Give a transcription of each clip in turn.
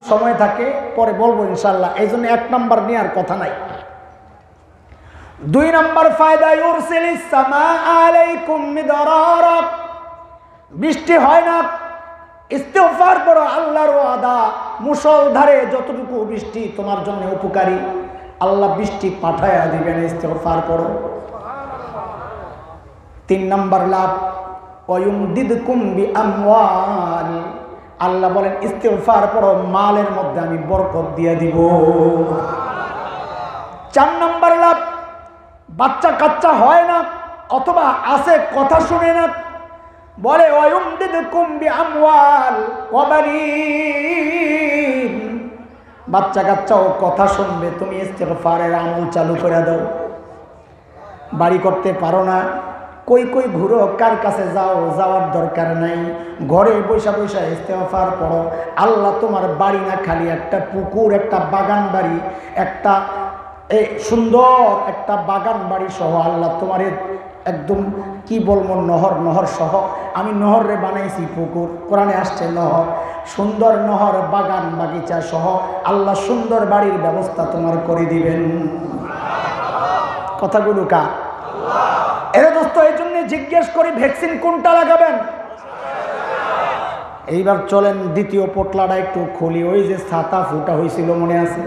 সময় থাকে পরে বলবো ইনশাআল্লাহ, এই জন্য 1 নাম্বার নিয়ে আর কথা নাই। 2 নাম্বার ফায়দা, ইউরসিলিস সামা আলাইকুম মিদরারা, বৃষ্টি হয় না, ইস্তিগফার করো, আল্লাহর ওয়াদা মুষলধারে যতটুকু বৃষ্টি তোমার জন্য উপকারী আল্লাহ বৃষ্টি পাঠায়া দিবেন, ইস্তিগফার করো। 3 নাম্বার লাভ, ওয়ায়ুমদিদকুম বিআমওয়াল, আল্লাহ বলেন ইস্তিগফার করো, মালের মধ্যে আমি বরকত দিয়ে দিব। 4 নাম্বার লাভ, বাচ্চা কাচ্চা হয় না অথবা আছে কথা শুনে না, বলে ওয়ায়ুমদিদকুম বিআমওয়াল ওয়া বানিন, বাচ্চা কাচ্চাও কথা শুনবে, তুমি ইস্তিগফারের আমল চালু করে দাও। বাড়ি করতে পারো না, কই কই ঘুরো, কার কাছে যাও, যাওয়ার দরকার নাই, ঘরে বৈশা বৈশা ইস্তিগফার করো, আল্লাহ তোমার বাড়ি না খালি একটা পুকুর, একটা বাগান বাড়ি, একটা সুন্দর একটা বাগান বাড়ি সহ আল্লাহ তোমার একদম কি বলবো নহর সহ, আমি নহর রে বানাইছি পুকুর, কোরআনে আসছে নহর, সুন্দর নহর বাগান বাগিচা সহ আল্লাহ সুন্দর বাড়ির ব্যবস্থা তোমার করে দিবেন। কথাগুলো কা এর দোস্ত, এই জন্য জিজ্ঞেস করি ভ্যাকসিন কোনটা লাগাবেন। এইবার চলেন দ্বিতীয় পোটলাটা একটু খুলি। ওই যে ছাতা ফুটা হয়েছিল মনে আছে,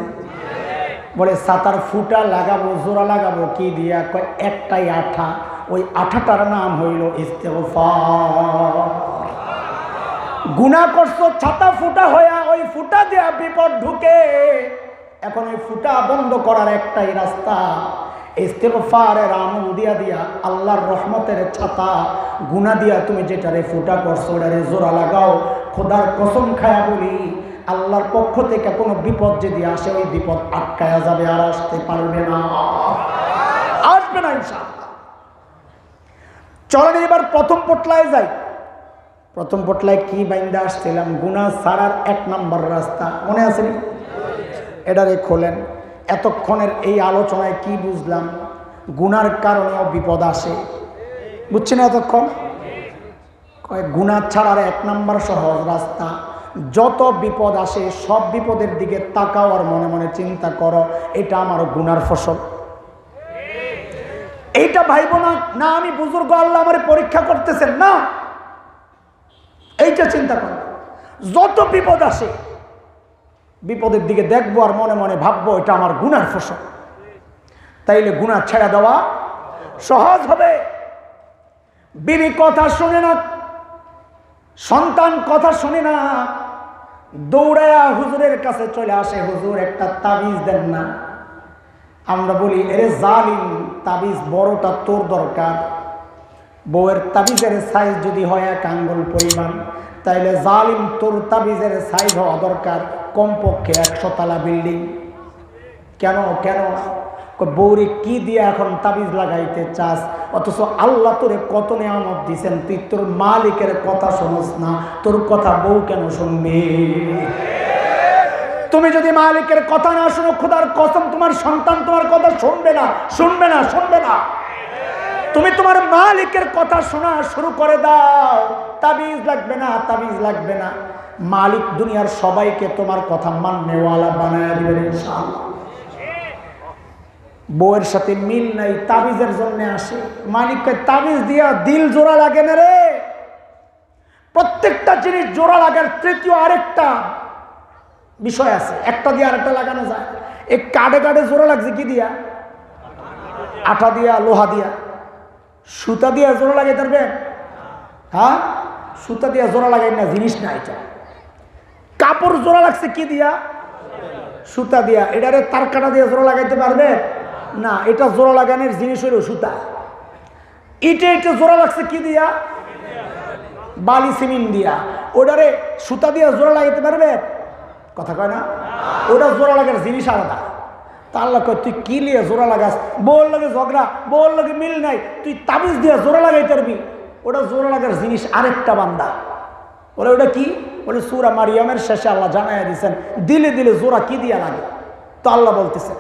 বলে ছাতার ফুটা লাগাবো, জোড়া লাগাবো কি দিয়া, কয় একটাই আঠা, ওই আঠাটার নাম হইল ইস্তেগফার। গুনাহ করছো, ছাতা ফুটা হইয়া ওই ফুটা দিয়া বিপদ ঢুকে, এখন ওই ফুটা বন্ধ করার একটাই রাস্তা, ইস্তেগফারের আমল দিয়া দিয়া আল্লাহর রহমতের ছাতা, গুনাহ দিয়া তুমি যেটারে ফুটা করছো ওটারে জোড়া লাগাও। খোদার কসম খায়া বলি, আল্লাহর পক্ষ থেকে কোনো বিপদ যদি আসে, ওই বিপদ আটকায়া যাবে, আর আসতে পারবে না, আসবে না ইনশাআল্লাহ। চলেন এবার প্রথম পোটলায় যাই। প্রথম পোটলায় কি বাইন্দা আসছিলাম, গুনাহ ছাড়ার 1 নাম্বার রাস্তা, মনে আছে? এটারে খোলেন। এতক্ষণের এই আলোচনায় কি বুঝলাম, গুনার কারণেও বিপদ আসে, বুঝছেন? এতক্ষণ গুনাহ ছাড়ার 1 নাম্বার সহজ রাস্তা, যত বিপদ আসে সব বিপদের দিকে তাকাও আর মনে মনে চিন্তা করো, এটা আমার গুনার ফসল। এইটা ভাইবো না না আমি বুজুর্গ, আল্লাহ আমার পরীক্ষা করতেছেন না, এইটা চিন্তা করো। যত বিপদ আসে বিপদের দিকে দেখবো আর মনে মনে ভাববো এটা আমার গুনার ফসল, তাইলে গুনাহ ছেড়ে দেওয়া সহজ হবে। বিবি কথা শুনে না, সন্তান কথা শুনে না, দৌড়ায়া হুজুরের কাছে চলে আসে, হুজুর একটা তাবিজ দেন না। আমরা বলি এরে জালিম, তাবিজ বড়টা তোর দরকার, বউয়ের তাবিজের সাইজ যদি হয় 1 আঙ্গুল পরিমাণ, তাইলে জালিম তোর তাবিজের সাইজ হওয়া দরকার কমপক্ষে 100 তলা বিল্ডিং। কেন কেন? বউরে কি দিয়ে এখন তাবিজ লাগাইতে চাস, অথচ আল্লাহ তোরে কত নিয়ামত দিছেন, তুই তোর মালিকের কথা শোনস না, তোর কথা বউ কেন শুনবে? তুমি যদি মালিকের কথা না শোনো, খোদার কসম তোমার সন্তান তোমার কথা শুনবে না, শুনবে না, শুনবে না। তুমি তোমার মালিকের কথা শোনা শুরু করে দাও, তাবিজ লাগবে না, তাবিজ লাগবে না, মালিক দুনিয়ার সবাইকে তোমার কথা মাননেওয়ালা বানায় দিবেন ইনশাআল্লাহ। বউয়ের সাথে মিল নাই, তাবিজের জন্য আসে, মালিককে তাবিজ দিয়া দিল জোড়া লাগে না রে। প্রত্যেকটা জিনিস জোড়া লাগার তৃতীয় আরেকটা বিষয় আছে, একটা দিয়ে আরেকটা লাগানো যায়। এই কাঠে কাঠে জোড়া লাগছে কি দিয়া? আঠা দিয়া, লোহা দিয়া। সুতা দিয়া জোড়া লাগাইতে পারবেন? হ্যাঁ, সুতা দিয়া জোড়া লাগাই না, জিনিস না এটা। কাপড় জোড়া লাগছে কি দিয়া? সুতা দিয়া। এটারে তার কাটা দিয়ে জোড়া লাগাইতে পারবে না, এটা জোড়া লাগানোর জিনিস হইল সুতা। ইটে ইটে জোড়া লাগছে কি দিয়া? বালি সিমেন্ট দিয়া। ওটারে সুতা দিয়া জোড়া লাগাইতে পারবে? কথা কয় না, ওটা জোড়া লাগার জিনিস আলাদা। তা আল্লাহ কয় তুই কি লিয়ে জোড়া লাগাস, বউর লাগে ঝগড়া, বউর লাগে মিল নাই, তুই তাবিজ দিয়া জোড়া লাগাইতে পারবি? ওটা জোড়া লাগার জিনিস আরেকটা বান্দা। বলে ওটা কি? বলে সূরা মারিয়ামের শেষে আল্লাহ জানাইয়া দিয়েছেন দিলে দিলে জোড়া কি দিয়া লাগে। তো আল্লাহ বলতেছেন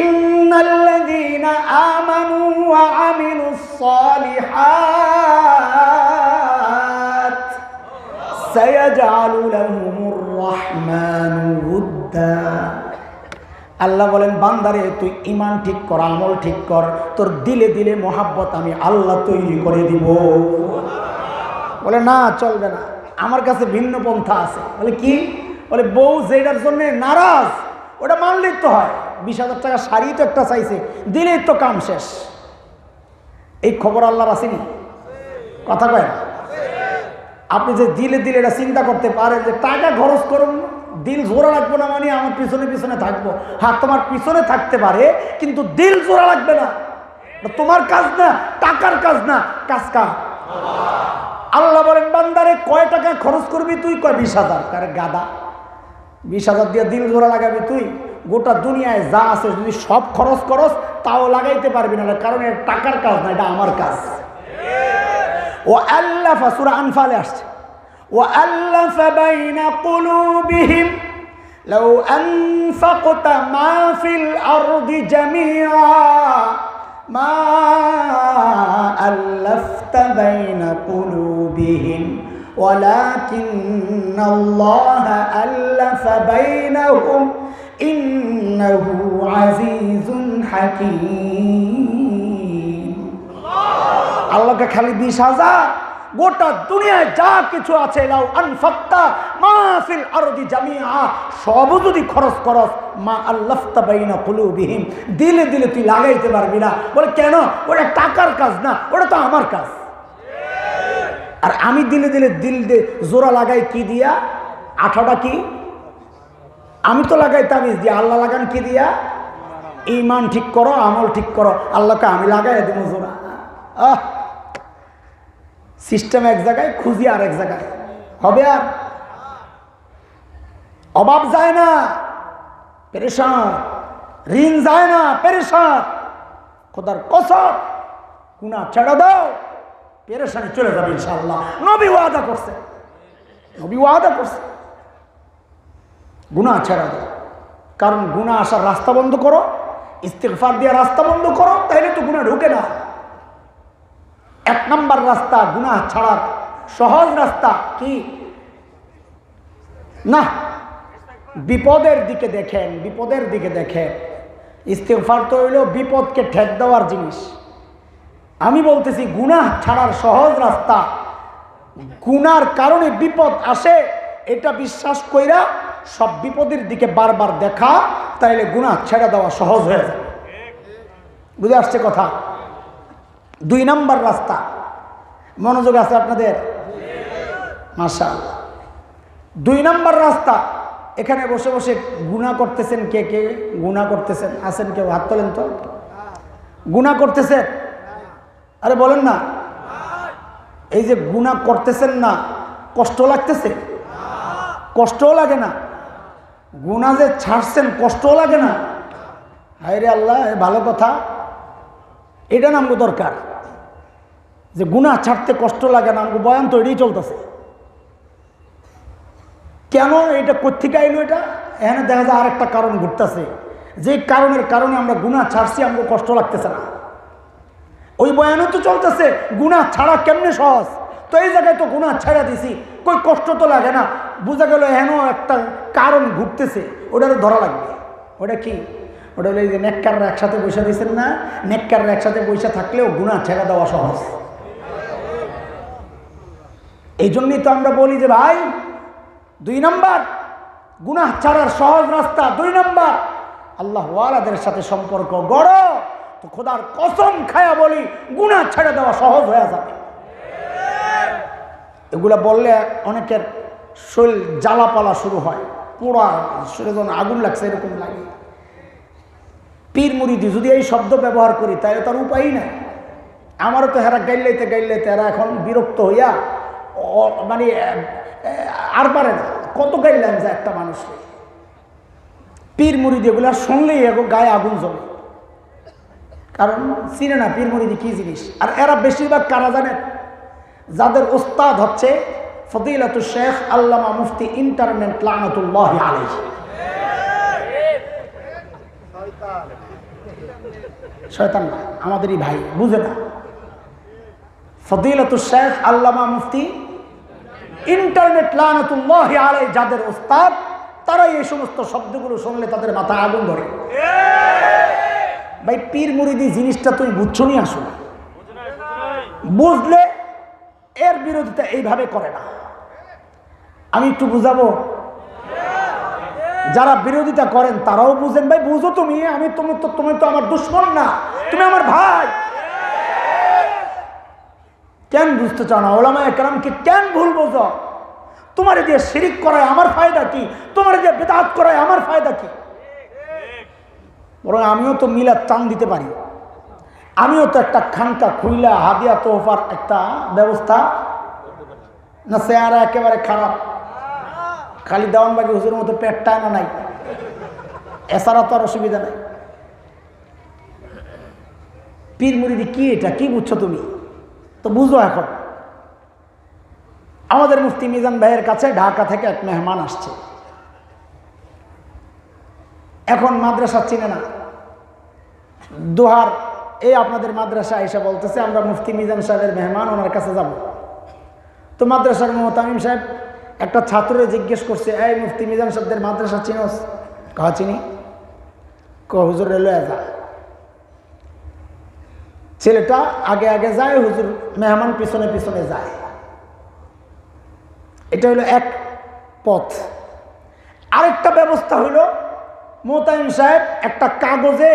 ইন্নাল্লাযীনা আমানু ওয়া আমিলুস সালিহাত সায়াজআলু লাহুমুর রাহমানু উদ্দা। আল্লাহ বলেন বান্দারে তুই ঈমান ঠিক কর, আমল ঠিক কর, তোর দিলে দিলে মোহাব্বত আমি আল্লাহ তৈরি করে দিব। বলে না, চলবে না, আমার কাছে ভিন্ন পন্থা আছে। বলে কি? বলে বউ যেটার জন্য নারাজ ওটা মানলেই তো হয়। 20,000 টাকা শাড়ি তো একটা চাইছে, দিলেই তো কাম শেষ। এই খবর আল্লাহর আসেনি? কথা কয় না? আপনি যে দিলে দিলে এটা চিন্তা করতে পারেন যে টাকা খরচ করুন, দিল জোড়া লাগবে না মানে আমার পিছনে পিছনে থাকবো। হ্যাঁ, তোমার পিছনে থাকতে পারে, কিন্তু দিল জোড়া লাগবে না। তোমার কাজ না, টাকার কাজ না, কাজ কার? আল্লাহ বলেন বান্দারে কয় টাকা খরচ করবি তুই? কয় 20,000। কারে গাদা, 20,000 দিয়ে দিল জোড়া লাগাবি তুই? গোটা দুনিয়ায় যা আছে যদি সব খরচ করস তাও লাগাইতে পারবি না, কারণ এর টাকার কাজ না, এটা আমার কাজ। ও আল্লাহ সূরা আনফালে আসছে, وألف بين قلوبهم لو أنفقت ما في الأرض جميعا ما ألفت بين قلوبهم ولكن الله ألف بينهم إنه عزيز حكيم। আল্লাহকে খালি 20,000 গোটা দুনিয়ায় যা কিছু আছে লাউ আনফাক্তা মা ফিল আরদি জামিআ, সব যদি খরচ করস মা আল্লাফতা বাইনা কুলুবিহিম, দিলে দিলে তুই লাগাইতে পারবি না। বলে কেন? ওটা টাকার কাজ না, ওটা তো আমার কাজ। আর আমি দিলে দিলে দিল দিয়ে জোড়া লাগাই কি দিয়া? আঠাটা কি? আমি তো লাগাই তাবিজ দিয়া, আল্লাহ লাগান কি দিয়া? ঈমান ঠিক করো, আমল ঠিক করো, আল্লাহকে আমি লাগাই দেবো জোড়া। সিস্টেম এক জায়গায়, খুঁজি আর এক জায়গায় হবে। আর অভাব যায় না, পেরেশান। ঋণ যায় না, পেরেশান। খোদার কসম, গুনাহ ছেড়ে দাও, পেরেশানি চলে যাবে ইনশাআল্লাহ। নবী ওয়াদা করছে, নবী ওয়াদা করছে, গুনাহ ছেড়ে দাও। কারণ গুনাহ আসার রাস্তা বন্ধ করো, ইস্তিগফার দিয়ে রাস্তা বন্ধ করো, তাইলে তো গুনাহ ঢুকে না। 1 নম্বর রাস্তা গুনাহ ছাড়ার সহজ রাস্তা কি? না, বিপদের দিকে দেখেন, বিপদের দিকে দেখেন। ইস্তিগফার তো হইল বিপদকে ঠেক দেওয়ার জিনিস। আমি বলতেছি গুনাহ ছাড়ার সহজ রাস্তা, গুনার কারণে বিপদ আসে এটা বিশ্বাস কইরা সব বিপদের দিকে বারবার দেখা, তাইলে গুনাহ ছেড়ে দেওয়া সহজ হয়ে যাবে। বুঝে আসছে কথা? 2 নম্বর রাস্তা, মনোযোগ আছে আপনাদের? মাশাআল্লাহ। 2 নম্বর রাস্তা, এখানে বসে বসে গুনাহ করতেছেন কে কে? গুনাহ করতেছেন আছেন কেউ? হাত তোলেন তো। গুনাহ করতেছেন? আরে বলেন না। এই যে গুনাহ করতেছেন না, কষ্ট লাগতেছে? কষ্টও লাগে না? গুনাহ যে ছাড়ছেন কষ্টও লাগে না? হায় রে আল্লাহ, ভালো কথা, এটা নামগো দরকার যে গুনাহ ছাড়তে কষ্ট লাগে না। আমগো বয়ান তো এটাই চলতেছে। কেন এটা কোত্থেকে আইলো? এটা এখানে দেখা যায় আরেকটা কারণ ঘুরতেছে, যে কারণের কারণে আমরা গুনাহ ছাড়ছি আমগো কষ্ট লাগতেছে না। ওই বয়ানও তো চলতেছে গুনাহ ছাড়া কেমনে সহজ, তো এই জায়গায় তো গুনাহ ছেড়ে দিছি, কই কষ্ট তো লাগে না। বোঝা গেল এখানেও একটা কারণ ঘুরতেছে, ওটারও ধরা লাগবে। ওটা কি? ওটা হলো এই যে নেককাররা একসাথে বসে দিয়েছেন না, নেককাররা একসাথে বসে থাকলেও গুনাহ ছেড়ে দেওয়া সহজ। এই জন্যই তো আমরা বলি যে ভাই 2 নম্বর গুনাহ ছাড়ার সহজ রাস্তা, 2 নম্বর আল্লাহ ওয়ালাদের সাথে সম্পর্ক গড়ো, তো খোদার কসম খায়া বলি গুনাহ ছেড়ে দেওয়া সহজ হয়ে যাবে। এগুলা বললে অনেকের শরীর জ্বালাপালা শুরু হয়, পোড়া শরীরে যখন আগুন লাগছে এরকম লাগে। পীর মুরিদি যদি এই শব্দ ব্যবহার করি তাহলে তার উপায়ই নাই। আমারও তো হেরা গাইলাইতে গাইলাইতে এরা এখন বিরক্ত হইয়া মানে আর পারে না। কত গাইলাম যে একটা মানুষকে। পীর মুরিদি এগুলা শুনলেই গায়ে আগুন জ্বলে, কারণ চিনে না পীর মুরিদি কি জিনিস। আর এরা বেশিরভাগ কারা জানেন? যাদের ওস্তাদ হচ্ছে ফদিলাতুল শেখ আল্লামা মুফতি ইন্টারনেট লানাতুল্লাহি আলাইহি। শয়তান না, আমাদেরই ভাই, বুঝে না। ফদিলাতুল শেখ আল্লামা মুফতি ইন্টারনেট লানাতুল্লাহি আলাইহি যাদের ওস্তাদ, তারাই এই সমস্ত শব্দগুলো শুনলে তাদের মাথায় আগুন ধরে। ভাই পীর মুরিদি জিনিসটা তুমি বুঝছো নি? আসলে বুঝলে এর বিরোধিতা এইভাবে করে না। আমি একটু বুঝাবো, যারা বিরোধিতা করেন তারাও বুঝেন। ভাই বুঝো তুমি, আমি তুমি তো আমার দুশ্মন না, তুমি আমার ভাই। কেন বুঝতে চাও না? ওলামায়ে কেরামকে কেন ভুল বোঝো? তোমার দিয়ে শিরিক করায় আমার ফায়দা কি? তোমার দিয়ে বিদআত করায় আমার ফায়দা কি? বরং আমিও তো মিলাদ টান দিতে পারি, আমিও তো একটা খানকা খুইলা হাদিয়া তোহফার একটা ব্যবস্থা না। চেহারা একেবারে খারাপ, খালি দেওয়ানবাগি হুজুরের মতো পেট টানা নাই, এছাড়া তো আর অসুবিধা নাই। পীর মুরিদি কি? এটা কি বুঝছো তুমি? তো বুঝো। এখন আমাদের মুফতি মিজান ভাইয়ের কাছে ঢাকা থেকে এক মেহমান আসছে। এখন মাদ্রাসা চিনে না, দোহার এই আপনাদের মাদ্রাসা এসে বলতেছে আমরা মুফতি মিজান সাহেবের মেহমান, ওনার কাছে যাব। তো মাদ্রাসার মোহতামিম সাহেব একটা ছাত্ররে জিজ্ঞেস করছে, এই মুফতি মিজান সাহেবদের মাদ্রাসা চিনোস? কাহা চিনি। হুজুর লয়ে যা। ছেলেটা আগে আগে যায়, হুজুর মেহমান পিছনে পিছনে যায়। এটা হলো এক পথ। আরেকটা ব্যবস্থা হইল, মোহতামিম সাহেব একটা কাগজে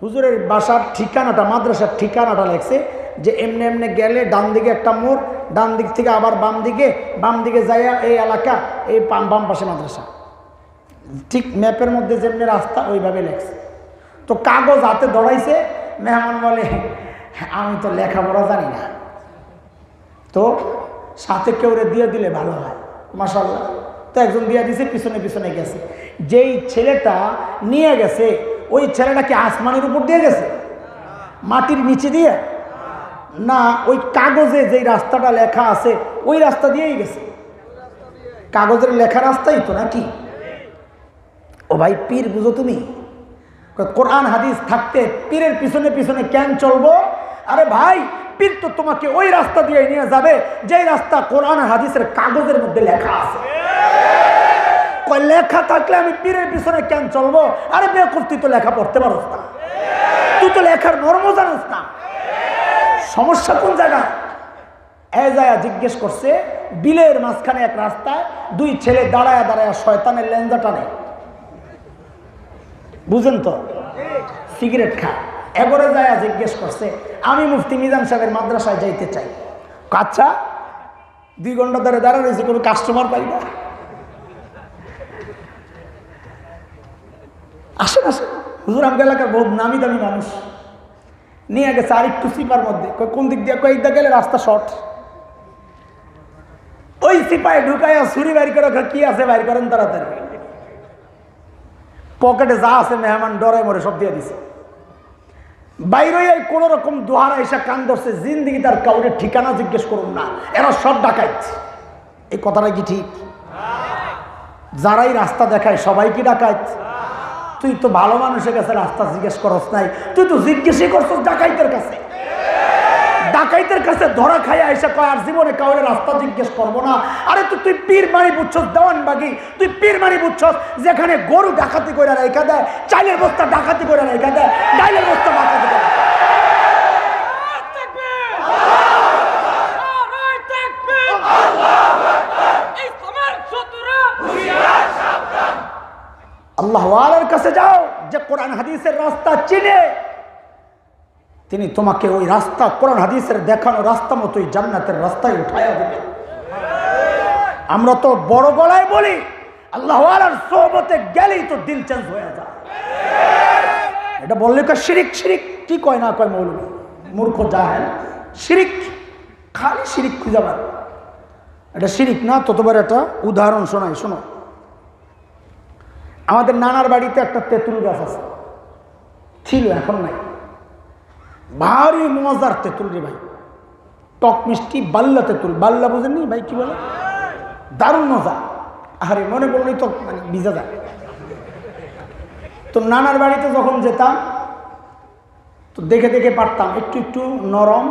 হুজুরের বাসার ঠিকানাটা, মাদ্রাসার ঠিকানাটা লেখছে যে এমনি এমনি গেলে ডান দিকে একটা মোড়, ডান দিক থেকে আবার বাম দিকে যাইয়া এই এলাকা, এই বাম পাশে মাদ্রাসা। ঠিক ম্যাপের মধ্যে যেমনি রাস্তা ওইভাবে লেখছে। তো কাগজ হাতে ধরাইছে, মেহমান বলে আমি তো লেখাপড়া জানি না, তো সাথে কেউ দিয়ে দিলে ভালো হয়। মাশাআল্লাহ। তো একজন দিয়ে দিছে, পিছনে পিছনে গেছে। যেই ছেলেটা নিয়ে গেছে ওই ছেলেটা কি আসমানের উপর দিয়ে গেছে? মাটির নিচে দিয়ে না, ওই কাগজে যেই রাস্তাটা লেখা আছে ওই রাস্তা দিয়েই গেছে। কাগজের লেখা রাস্তাই তো নাকি? ও ভাই পীর বুঝো তুমি? কোরআন হাদিস থাকতে পীরের পিছনে পিছনে কেন চলবো? আরে ভাই পীর তো তোমাকে ওই রাস্তা দিয়ে নিয়ে যাবে যেই রাস্তা কোরআন হাদিসের কাগজের মধ্যে লেখা আছে। লেখা থাকলে আমি পীরের পিছনে কেন চলবো? আরে বেকুব, তুই তো লেখা পড়তে পারস না, তুই তো লেখার মর্ম জানিস না। সমস্যা কোন জায়গায়? জিজ্ঞেস করছে, বিলের মাঝখানে এক রাস্তায় দুই ছেলে দাঁড়ায় দাঁড়ায় শয়তানের লেঞ্জা টানে, বুঝেন তো, সিগারেট খায়। এগরে যায় জিজ্ঞেস করছে, আমি মুফতি মিজান সাহেবের মাদ্রাসায় যাইতে চাই। আচ্ছা, 2 ঘন্টা ধরে দাঁড়া রয়েছে, কোনো কাস্টমার পাই না। আসেন আসেন, হুজুর আমগা এলাকার বহুত নামি দামি মানুষ নিয়ে গেছে আরেকটু সিপার মধ্যে। কোন দিক দিয়ে? কয়েকটা গেলে রাস্তা শর্ট। ওই সিপায় ঢুকাইয়া ছুরি বাইর করে, কি আছে বাইর করেন তাড়াতাড়ি। পকেটে যা আছে মেহমান ডরে মরে সব দিয়ে দিছে। বাইরে কোন রকম দোহারা এসে কান ধরছে, জিন্দিগি তার কাউরে ঠিকানা জিজ্ঞেস করুন না, এরা সব ডাকাইত। এই কথাটা কি ঠিক? যারাই রাস্তা দেখায় সবাই কি ডাকাইত? তুই তো ভালো মানুষের কাছে রাস্তা জিজ্ঞেস করস নাই, তুই তো জিজ্ঞেসই করছস ডাকাইতের কাছে। ডাকাইতের কাছে ধরা খাই আইসা কয় আর জীবনে কাউরে রাস্তা জিজ্ঞেস করবো না। আরে তুই পীর মারি বুঝছস দেওয়ানবাগি, তুই পীর মারি বুঝছস যেখানে গরু ডাকাতি করে রেখা দেয়, চাইলের বস্তা ডাকাতি করে রেখা দেয়, ডাইলের বস্তা ডাকাতি করে। আল্লাহ ওয়ালার কাছে যাও, যে কোরআন হাদিসের রাস্তা চিনে, তিনি তোমাকে ওই রাস্তা, কোরআন হাদিসের দেখানো রাস্তা মতোই জান্নাতের রাস্তায় উঠায়া দেবে। আমরা তো বড় গলায় বলি, আল্লাহ ওয়ালার সোহবতে গেলেই তো দিল চেঞ্জ হয়ে যায়। এটা বললে কা শিরিক, শিরিক কি কয় না কয় মৌলবী, মূর্খ জাহেল। শিরিক, খালি শিরিক খুঁজে পাবে। এটা শিরিক না। ততবার একটা উদাহরণ শোনাই, শোনো। আমাদের নানার বাড়িতে একটা তেঁতুল গাছ আছে, ছিল, এখন নাই। ভারী মজার তেঁতুল রে ভাই, টক মিষ্টি বাল্লা তেঁতুল। বাল্লা বুঝেননি ভাই কি বলে? দারুণ মজা। আরে মনে পড়লেই তো মানে ভিজা যায়। তো নানার বাড়িতে যখন যেতাম তো দেখে দেখে পারতাম একটু একটু নরম,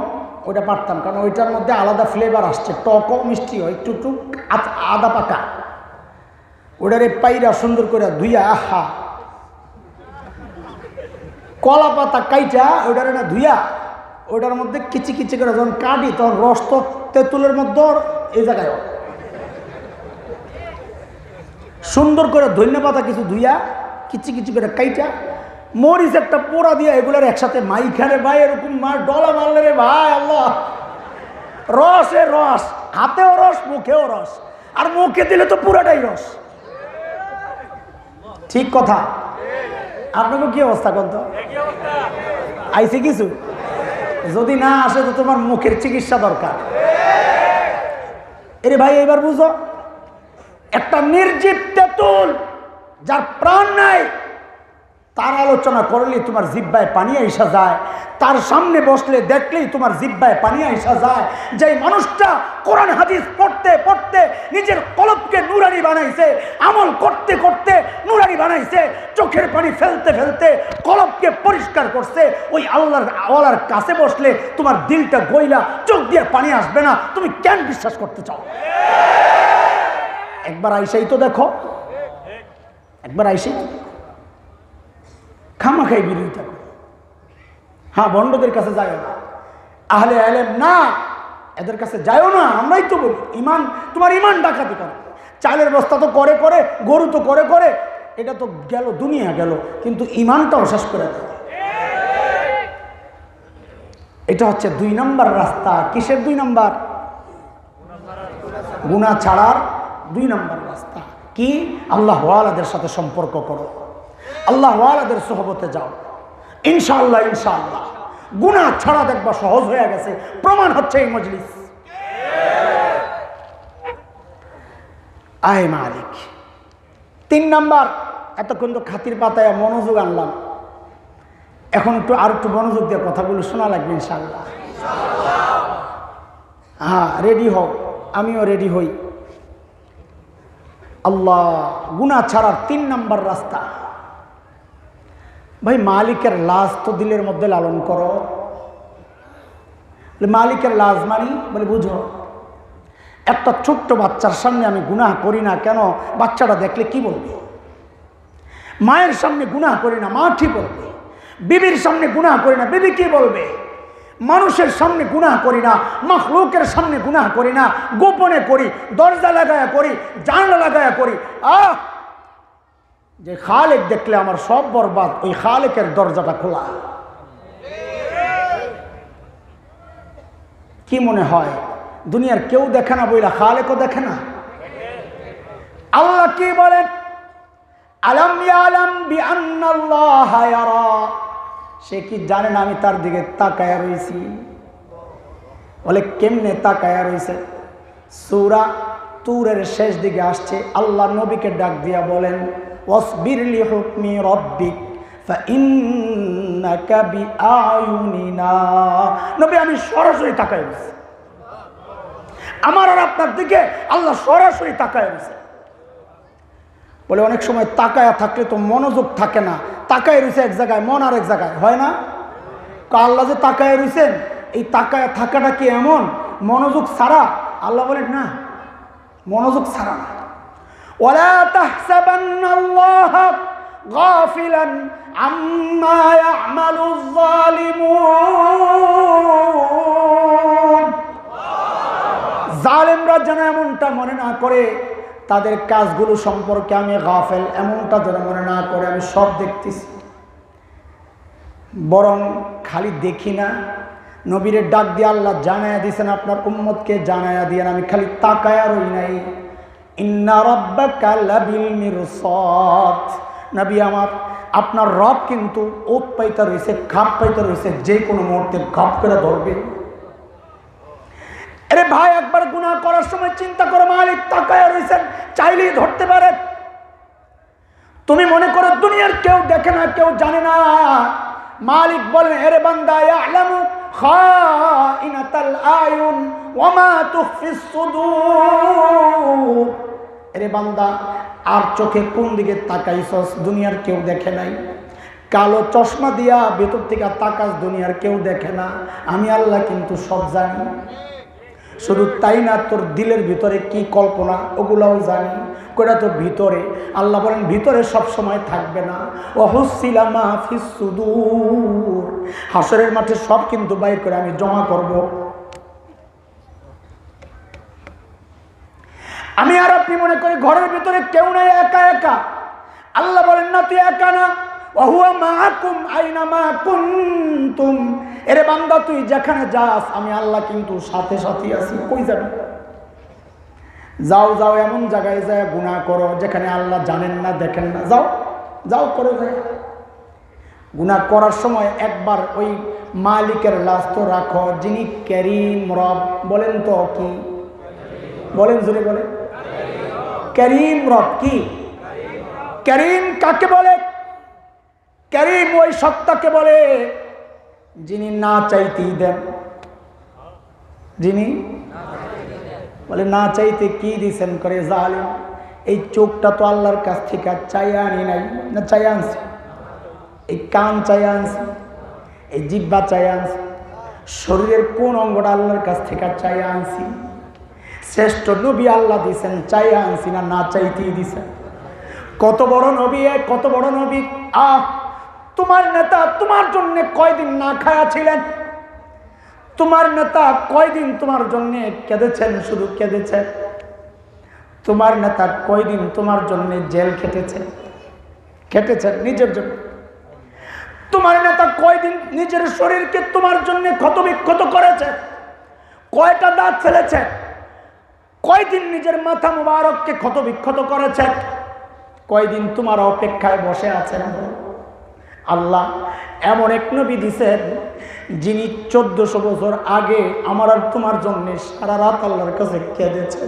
ওইটা পারতাম, কারণ ওইটার মধ্যে আলাদা ফ্লেভার আসছে, টকও মিষ্টি হয়, একটু একটু আদা পাকা। ওটারে পাইরা সুন্দর করে ধুইয়া, আহা কলা পাতা কাইটা ওইটারে না ধুইয়া ওইটার মধ্যে কিচি কিচি করে যখন কাটি তখন রস তো তেঁতুলের মধ্যে এই জায়গায় সুন্দর করে ধনিয়া পাতা কিছু ধুইয়া কিচি কিচি করে কাইটা মরিচ একটা পোড়া দিয়া এগুলোর একসাথে মাইখানে ভাই, এরকম মার ডলা মারলে রে ভাই আল্লাহ, রসে রস, হাতেও রস মুখেও রস, আর মুখে দিলে তো পুরাটাই রস। ঠিক কথা। আপনাকে কি অবস্থা কত আইসি কিছু? যদি না আসে তো তোমার মুখের চিকিৎসা দরকার। এরে ভাই এবার বুঝো, একটা নির্জীব তেঁতুল যার প্রাণ নাই তার আলোচনা করলে তোমার জিহ্বায় পানি আইসা যায়, তার সামনে বসলে দেখলেই তোমার জিহ্বায় পানি আইসা যায়। যেই মানুষটা কোরআন হাদিস পড়তে পড়তে নিজের কলবকে নুরানি বানাইছে, আমল করতে করতে নুরানি বানাইছে, চোখের পানি ফেলতে ফেলতে কলবকে পরিষ্কার করছে, ওই আল্লাহর কাছে বসলে তোমার দিলটা গইলা চোখ দিয়ে পানি আসবে না। তুমি কেন বিশ্বাস করতে চাও? একবার আইসাই তো দেখো, একবার আইসাই তো খামাখাই বিরোধিতা করে। হ্যাঁ, বন্ডদের কাছে যাইও না, আহলে আলেম না, এদের কাছে যাইও না। আমরাই তো বলি ইমান, তোমার ইমান ডাকাতি করে, চালের বস্তা তো করে করে, গরু তো করে করে, এটা তো গেল, দুনিয়া গেল, কিন্তু ইমানটাও শেষ করে দেয়। এটা হচ্ছে 2 নম্বর রাস্তা। কিসের 2 নম্বর? গুনাহ ছাড়ার 2 নম্বর রাস্তা কি? আল্লাহ ওয়ালাদের সাথে সম্পর্ক করো, আল্লাহ ওয়ালাদের সোহবতে যাও, ইনশাআল্লাহ ইনশাআল্লাহ গুনাহ ছাড়া দেখবা সহজ হয়ে গেছে। প্রমাণ হচ্ছে এই মজলিস। আয় মালিক। 3 নম্বর, এতক্ষণ তো খাতির পাতায় মনোযোগ আনলাম, এখন আর একটু মনোযোগ দিয়ে কথাগুলো শোনা লাগবে ইনশাআল্লাহ। হ্যাঁ, রেডি হও, আমিও রেডি হই। আল্লাহ, গুনাহ ছাড়ার 3 নম্বর রাস্তা। ভাই, মালিকের লাজ তো দিলের মধ্যে লালন করো। মালিকের লাজ মানি বলে বুঝো, একটা ছোট্ট বাচ্চার সামনে আমি গুনাহ করি না কেন? বাচ্চাটা দেখলে কি বলবে? মায়ের সামনে গুনাহ করি না, মা কি বলবে? বিবির সামনে গুনাহ করি না, বিবি কি বলবে? মানুষের সামনে গুনাহ করি না, মাখলুকের সামনে গুনাহ করি না, গোপনে করি, দরজা লাগায়া করি, জানলা লাগায়া করি। যে খালেক দেখলে আমার সব বরবাদ, ওই খালেকের দরজাটা খোলা। কি মনে হয় দুনিয়ার কেউ দেখে না বইলা খালেকও দেখে না? আল্লাহ কি বলেন? আলাম ইয়ালাম বিআন্নাল্লাহা ইয়ারা, সে কি জানে না আমি তার দিকে তাকায়া রইছি? বলে কেমনে তাকায়া রইছে? সূরা তুরের শেষ দিকে আসছে, আল্লাহ নবীকে ডাক দিয়া বলেন, ওয়াসবির লিহুকমি রাব্বিক ফাইন্নাকা বিআয়ুনিনা। নবী, আমি সরাসরি তাকায় রইছি, আমার আর আপনার দিকে আল্লাহ সরাসরি তাকায় রইছে। বলে অনেক সময় তাকায়া থাকলে তো মনোযোগ থাকে না, তাকায় রইছে এক জায়গায়, মন আর এক জায়গায়, হয় না? আল্লাহ যে তাকায় রইছেন, এই তাকায়া থাকাটা কি এমন মনোযোগ ছাড়া? আল্লাহ বলেন না, মনোযোগ ছাড়া না। ওয়ালা তাহসাবান্নাল্লাহা গাফিলান আম্মা ইয়ামালুয যালিমুন। জালেমরা যেন এমনটা মনে না করে তাদের কাজগুলো সম্পর্কে আমি গাফেল, এমনটা যেন মনে না করে আমি সব দেখতেছি। বরং খালি দেখি না, নবীরে ডাক দিয়ে আল্লাহ জানায়া দিয়েছেন, আপনার উম্মতকে জানায়া দিয়েন আমি খালি তাকায়া রই নাই। ইন্না রাব্বাকা লাবিল মিরসাদ। নবী আমার, আপনার রব কিন্তু ওত পাইতে রয়েছে, ঘাপ পাইতে রয়েছে, যে কোনো মুহূর্তে ঘাপ করে ধরবে। আরে ভাই, একবার গুনাহ করার সময় চিন্তা করো, মালিক তাকায়া রয়েছেন, চাইলেই ধরতে পারেন। তুমি মনে করো দুনিয়ার কেউ দেখে না, কেউ জানে না। মালিক বলেন, এরে বান্দা, ইয়ালামু খাইনাতাল আয়ুন ওয়া মা তুখফিস সুদূর। এরে বান্দা, আর চোখে কোন দিকে তাকাইছস? দুনিয়ার কেউ দেখে নাই, কালো চশমা দিয়া ভেতর থেকে তাকাস, দুনিয়ার কেউ দেখে না, আমি আল্লাহ কিন্তু সব জানি। শুধু তাই না, তোর দিলের ভিতরে কি কল্পনা ওগুলাও জানি, কোটা তোর ভিতরে। আল্লাহ বলেন ভিতরে সব সময় থাকবে না। ওয়াহুসিলা মা ফিস সুদূর, হাসরের মাঠে সব কিন্তু বাইর করে আমি জমা করব। আমি আর আপনি মনে করি ঘরের ভিতরে কেউ নাই, একা একা। আল্লাহ বলেন না, তুই একা না। ওয়াহুয়া মাআকুম আইনামা কুনতুম, এরে বান্দা তুই যেখানে যাস আমি আল্লাহ কিন্তু সাথে সাথে আছি। কই যাবি? যাও যাও এমন জায়গায় যায় গুনাহ করো যেখানে আল্লাহ জানেন না, দেখেন না, যাও যাও করো। যায় গুনাহ করার সময় একবার ওই মালিকের লাশ তো রাখো, যিনি করিম রব। বলেন তো কি বলেন, জোরে বলেন। করিম রব কি? করিম কাকে বলে? করিম ওই সত্তাকে বলে যিনি না চাইতেই দেন। যিনি বলে না চাইতে কি দিছেন করে জালিম। এই চোখটা তো আল্লাহর কাছ থেকে চাইয়া আনি নাই, না চাইয়া আনছি? এই কান চাইয়া আনছি, এই জিহ্বা চাইয়া আনছি, শরীরের কোন অঙ্গটা আল্লাহর কাছ থেকে চাইয়া আনছি? শ্রেষ্ঠ নবী আল্লাহ দিছেন, চাইয়া আনছি না, না চাইতেই দিছেন। কত বড় নবী, কত বড় নবী। তোমার নেতা তোমার জন্য কয়দিন না খায়া ছিলেন? তোমার নেতা কয়দিন তোমার জন্য কেঁদেছেন? শুধু কেঁদেছেন। তোমার নেতা কয়দিন তোমার জন্য জেল খেটেছেন? খেটেছেন নিজের জন্য। তোমার নেতা কয়দিন নিজের শরীরকে তোমার জন্য ক্ষত বিক্ষত করেছে? কয়টা দাঁত ফেলেছে? কয়দিন নিজের মাথা মুবারককে ক্ষত বিক্ষত করেছে? কয়দিন তোমার অপেক্ষায় বসে আছেন? আল্লাহ এমন এক নবী দিছেন যিনি 1400 বছর আগে আমার আর তোমার জন্য সারা রাত আল্লাহর কাছে কেঁদেছে,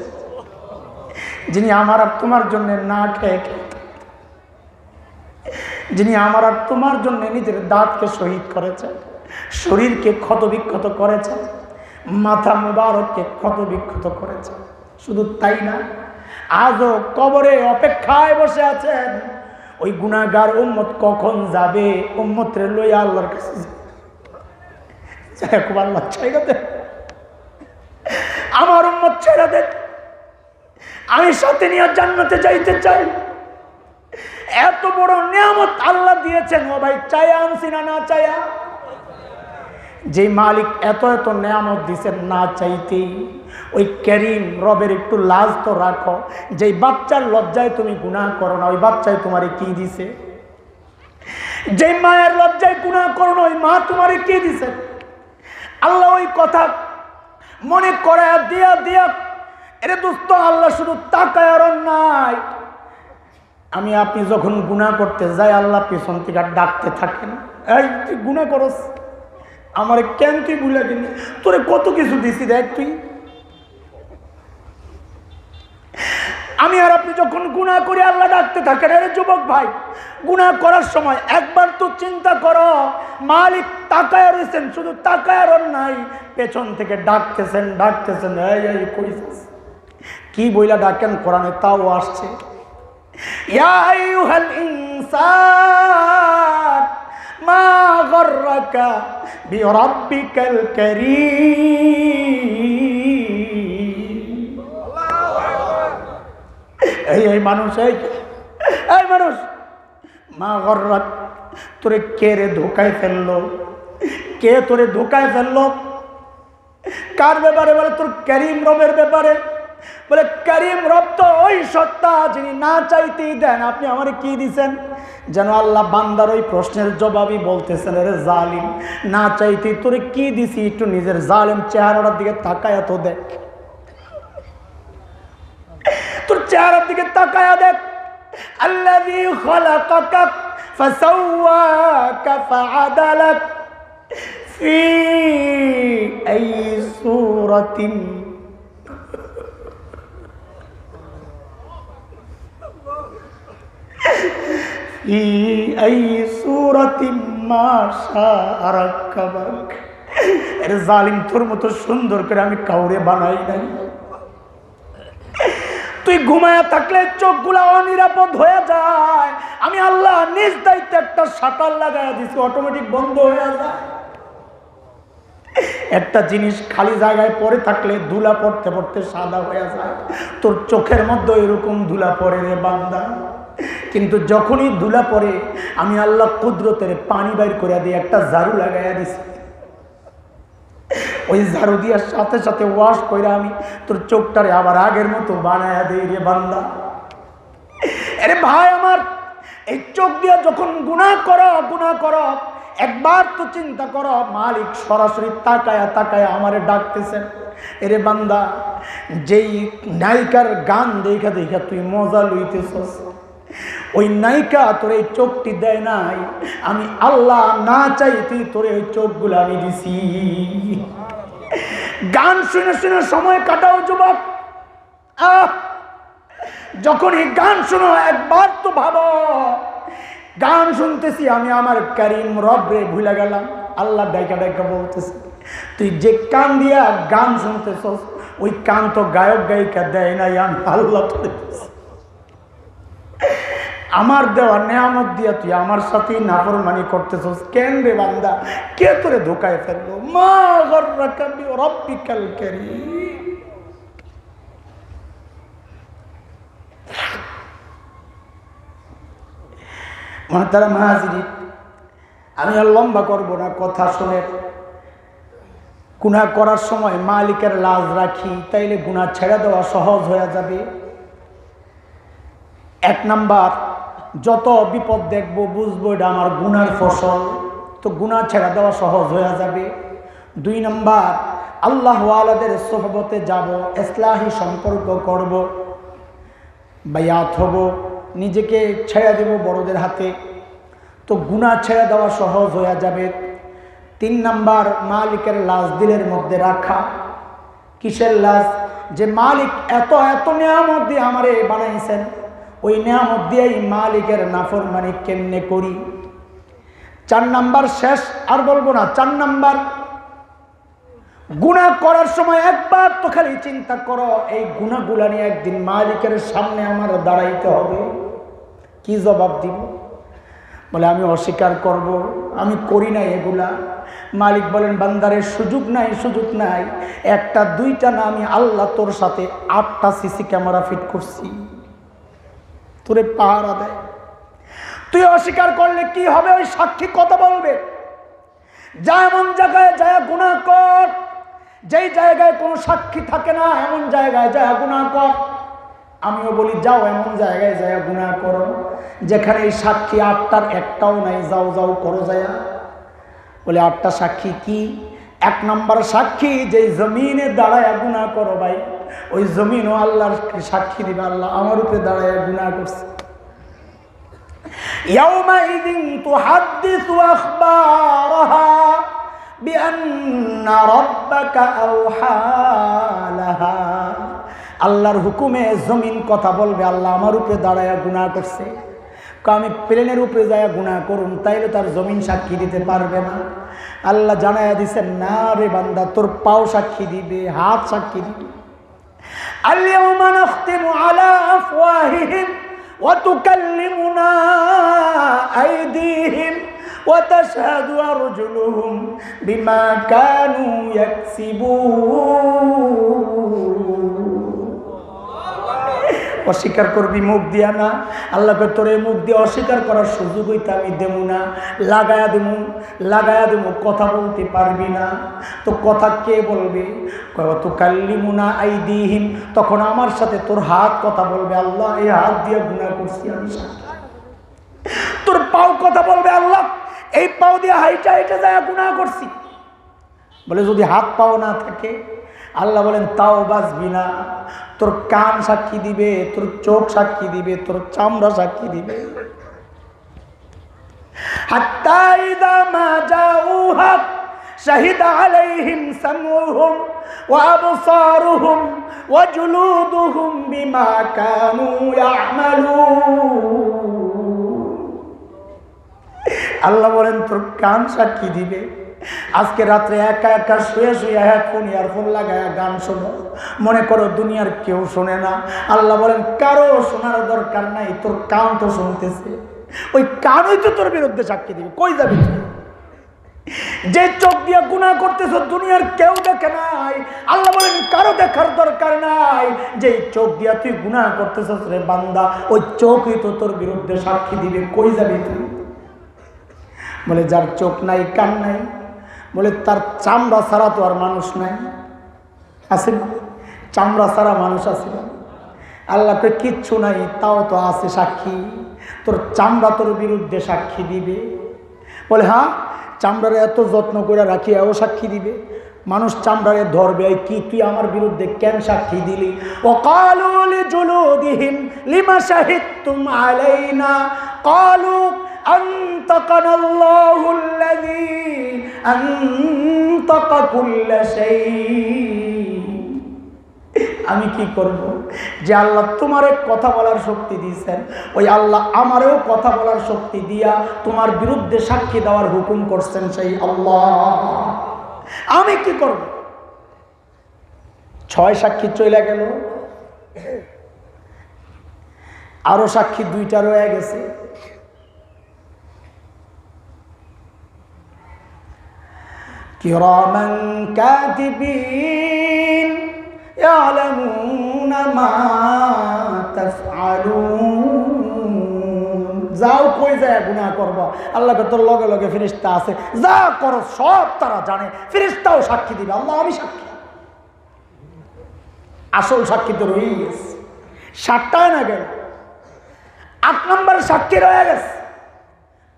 যিনি আমার আর তোমার জন্য না খেয়ে, যিনি আমার আর তোমার জন্য নিজের দাঁতকে শহীদ করেছে, শরীরকে ক্ষত বিক্ষত করেছে, মাথা মুবারককে ক্ষত বিক্ষত করেছে। শুধু তাই না, আজও কবরে অপেক্ষায় বসে আছেন ওই গুনাহগার উম্মত কখন যাবে উম্মতরে লইয়া আল্লাহর কাছে। আল্লাহ ছেড়ে দে, আমার উম্মত ছেড়ে দে, আমি সাথে নিয়ে জান্নাতে যাইতে চাই। এত বড় নিয়ামত আল্লাহ দিয়েছেন, ও ভাই চাইয়া আনছি না, না চাইয়া? যে মালিক এত এত নিয়ামত দিয়েছেন না চাইতেই, ওই করিম রবের একটু লাজ তো রাখো। যেই বাচ্চার লজ্জায় তুমি গুনাহ করো না, ওই বাচ্চায় তোমারে কি দিছে? যে মায়ের লজ্জায় গুনাহ করো না, ওই মা তোমারে কি দিছে? আল্লাহ ওই কথা মনে করে দিয়া দিয়া, এরে দোস্ত আল্লাহ শুধু তাকায় আর নাই। আমি আপনি যখন গুনাহ করতে যাই আল্লাহ পেছন থেকে ডাকতে থাকেন, এই তুই গুনাহ করস, আমারে কেন তুই ভুলে গেলি? তোরে কত কিছু দিছি দেখ তুই। আমি আর আপনি যখন গুনাহ করি আল্লাহ ডাকতে থাকেন, আরে যুবক ভাই, গুনাহ করার সময় একবার তো চিন্তা করো, মালিক তাকায় রয়েছেন, শুধু তাকায় আর নাই, পেছন থেকে ডাকতেছেন ডাকতেছেন, এই এই কইছিস কি বইলা ডাকেন কোরআনে তাও আসছে, ইয়া আইয়ুহাল ইনসান মা গররাকা বিরাব্বিকাল কারীম। এই মানুষ, এই মানুষ, মা গররাক, তোরে কে রে ধোকায় ফেললো? কে তোরে ধোকায় ফেললো? কার ব্যাপারে? বলে তোর করিম রবের ব্যাপারে। বলে করিম রব তো ওই সত্তা যিনি না চাইতেই দেন। আপনি আমারে কি দিছেন? যেন আল্লাহ বান্দার ওই প্রশ্নের জবাবই বলতেছেন, রে জালিম, না চাইতেই তোরে কি দিছি, একটু নিজের জালিম চেহারাটার দিকে তাকায়া তো দেখ, তোর চেহারার দিকে তাকায়া দেখ। আল্লাযী খালাকাকা ফাসাওয়াকা ফাআদালাক ফি আই সূরাতিন ফি আই সূরাতিন মা শাআ রাক্কাবাক। এর জালিম, তোর মতো সুন্দর করে আমি কাউরে বানাই নাই। তুই ঘুমায়া থাকলে চোখগুলা অনিরাপদ হয়ে যায়, আমি আল্লাহ নিজ দায়িত্বে একটা শাটার লাগাই দিছি, অটোমেটিক বন্ধ হয়ে যায়। একটা জিনিস খালি জায়গায় পড়ে থাকলে ধুলা পড়তে পড়তে সাদা হয়ে যায়। তোর চোখের মধ্যে এরকম ধুলা পড়ে রে বান্দা, কিন্তু যখনই ধুলা পড়ে আমি আল্লাহ কুদরতের পানি বাইর করে দিয়ে একটা ঝাড়ু লাগাইয়া দিছি। ওই ঝাড়ু দিয়ার সাথে সাথে ওয়াশ করে আমি তোর চোখটারে আবার আগের মতো বানায়া দিই রে বান্দা। আরে ভাই আমার, এই চোখ দিয়া যখন গুনাহ করো একবার তো চিন্তা করো, মালিক সরাসরি তাকায়া তাকায়া আমারে ডাকতেছেন, এরে বান্দা যেই নায়িকার গান দেখা দেখা তুই মজা লইতেছস, ওই নায়িকা তোর এই চোখটি দেয় নাই, আমি আল্লাহ না চাইতেই তোর এই চোখগুলো আমি দিছি। গান শুনে শুনে সময় কাটাও যুবক। যখন এই গান শোনো একবার তো ভাবো, গান শুনতেছি আমি আমার কারিম রবরে ভুলে গেলাম। আল্লাহ ডাইকা ডাইকা বলতেছে, তুই যে কান দিয়া গান শুনতেছস ওই কান তো গায়ক গায়িকা দেয় নাই, আমি আল্লাহ তোরে দিছি। আমার দেওয়া নেয়ামত দিয়া তুই আমার সাথে নাফরমানি করতেছস কেন রে বান্দা? কে তোরে ধোকায় ফেললো? মা গররাকা বিরাব্বিকাল কারীম। মহতারাম হাজিরিন, আমি আর লম্বা করবো না, কথা শুনে। গুনাহ করার সময় মালিকের লাজ রাখি, তাইলে গুনাহ ছেড়ে দেওয়া সহজ হয়ে যাবে। এক নাম্বার, যত বিপদ দেখবো বুঝবো এটা আমার গুনার ফসল, তো গুনাহ ছেড়ে দেওয়া সহজ হয়ে যাবে। 2 নাম্বার, আল্লাহ ওয়ালাদের সোহবতে যাব, ইসলাহি সম্পর্ক করব, বায়াত হব, নিজেকে ছেড়ে দেব বড়দের হাতে, তো গুনাহ ছেড়ে দেওয়া সহজ হয়ে যাবে। 3 নাম্বার, মালিকের লাজ দিলের মধ্যে রাখা। কিসের লাজ? যে মালিক এত এত নিয়ামত দিয়ে আমারে বানাইছেন, ওই নিয়ামত দিয়েই মালিকের নাফরমানি কেমনে করি। 4 নাম্বার, শেষ আর বলবো না। 4 নাম্বার, গুনাহ করার সময় একবার তো খালি চিন্তা করো, এই গুনাহগুলা নিয়ে একদিন মালিকের সামনে আমার দাঁড়াইতে হবে, কি জবাব দিব? বলে আমি অস্বীকার করব, আমি করি নাই এগুলা। মালিক বলেন, বান্দারের সুযোগ নাই, সুযোগ নাই। 1টা 2টা না, আমি আল্লাহ তোর সাথে 8টা সিসি ক্যামেরা ফিট করছি, তোরে পাহারা দেয়। তুই অস্বীকার করলে কি হবে? ওই সাক্ষী কথা বলবে। যা এমন জায়গায় যায় গুনাহ কর, যেই জায়গায় কোনো সাক্ষী থাকে না এমন জায়গায় যায় গুনাহ কর। আমিও বলি যাও এমন জায়গায় যায় গুনাহ করো যেখানে এই সাক্ষী 8টার একটাও নাই, যাও যাও করো যায়। বলে 8টা সাক্ষী কি? 1 নাম্বার সাক্ষী, যে জমিনে দাঁড়ায় গুনাহ করো ভাই, ওই জমিনও আল্লাহর সাক্ষী দিবে, আল্লাহ আমার উপরে দাঁড়ায় গুনাহ করছে। ইয়াউমাইযিন তুহাদ্দিসু আখবারাহা বিআন্না রাব্বাকা আওহা লাহা। আল্লাহর হুকুমে জমিন কথা বলবে, আল্লাহ আমার উপরে দাঁড়ায় গুনাহ করছে। আমি প্লেনের উপরে যায় গুনাহ করুন, তাইলে তার জমিন সাক্ষী দিতে পারবে না। আল্লাহ জানায়া দিছেন, না রে বান্দা, তোর পাও সাক্ষী দিবে, হাত সাক্ষী দিবে। আল-ইয়াওমা নাখতিমু আলা আফওয়াহিহিম ওয়া তুকাল্লিমুনা আইদিহিম ওয়া তাশহাদু আরজুলুহুম বিমা কানু ইয়াকসিবুন। অস্বীকার করবি মুখ দিয়া না, আল্লাহকে তোর এই মুখ দিয়ে অস্বীকার করার সুযোগ হইতে আমি দেবো না, লাগায়া দেবো, কথা বলতে পারবি না। তো কথা কে বলবে? তুকাল্লিমুনা আইদিহিম, তখন আমার সাথে তোর হাত কথা বলবে, আল্লাহ এই হাত দিয়ে গুনাহ করছি আমি। তোর পাও কথা বলবে, আল্লাহ এই পাও দিয়ে হাইটা হাইটা যায় গুনাহ করছি। বলে যদি হাত পাও না থাকে, আল্লাহ বলেন তাও বাঁচবি না। তোর কান সাক্ষী দিবে, তোর চোখ সাক্ষী দিবে, তোর চামড়া সাক্ষী দিবে। হাত্তা ইযা মা জাউহা শাহিদা আলাইহিম সামউহুম ওয়া আবসারুহুম ওয়া জুলুদুহুম বিমা কানু ইয়ামালুন। আল্লাহ বলেন তোর কান সাক্ষী দিবে। আজকে রাত্রে একা একা শুয়ে শুয়ে হেডফোন ইয়ারফোন লাগায় গান শোনো, মনে করো দুনিয়ার কেউ শোনে না। আল্লাহ বলেন কারো শোনার দরকার নাই, তোর কান তো শুনতেছে। ওই কানই তো তোর বিরুদ্ধে সাক্ষী দিবে। কই যাবি তুই? যে চোখ দিয়ে গুনাহ করতেছ দুনিয়ার কেউ দেখে নাই, আল্লাহ বলেন কারো দেখার দরকার নাই। যে চোখ দিয়া তুই গুনাহ করতেছ রে বান্দা, ওই চোখই তো তোর বিরুদ্ধে সাক্ষী দিবে। কই যাবি তুই? বলে যার চোখ নাই কান নাই, বলে তার চামড়া ছাড়া তো আর মানুষ নাই, আছে না? চামড়া ছাড়া মানুষ আছে না? আল্লাহকে কিচ্ছু নাই, তাও তো আছে সাক্ষী। তোর চামড়া তোর বিরুদ্ধে সাক্ষী দিবে। বলে হ্যাঁ, চামড়ারে এত যত্ন করে রাখি, এও সাক্ষী দিবে? মানুষ চামড়ারে ধরবে, কি তুই আমার বিরুদ্ধে কেন সাক্ষী দিলি? ওয়াকালু লিজুলুদিহিম লিমা শাহিদতুম আলাইনা ক্বালু আনতাকানাল্লাহুল্লাযী আনতাকা কুল্লা শাই। আমি কি করব যে আল্লাহ তোমারে কথা বলার শক্তি দিয়েছেন, ওই আল্লাহ আমারেও কথা বলার শক্তি দিয়া তোমার বিরুদ্ধে সাক্ষী দেওয়ার হুকুম করছেন সেই আল্লাহ। আমি কি করব? 6 সাক্ষী চলে গেল, আরো সাক্ষী 2টা রয়ে গেছে। কিরামান কাতিবিন ইয়ালামুনা মা তাফআলুন। যাও, কই যায় গুনাহ করবা, আল্লাহকে তোর লগে লগে ফেরেশতা আছে, যা করো সব তারা জানে, ফেরেশতাও সাক্ষী দিবে, আল্লাহ আমি সাক্ষী। আসল সাক্ষী তো রয়ে গেছে, 7টায় না গেল, 8 নম্বর সাক্ষী রয়ে গেছে।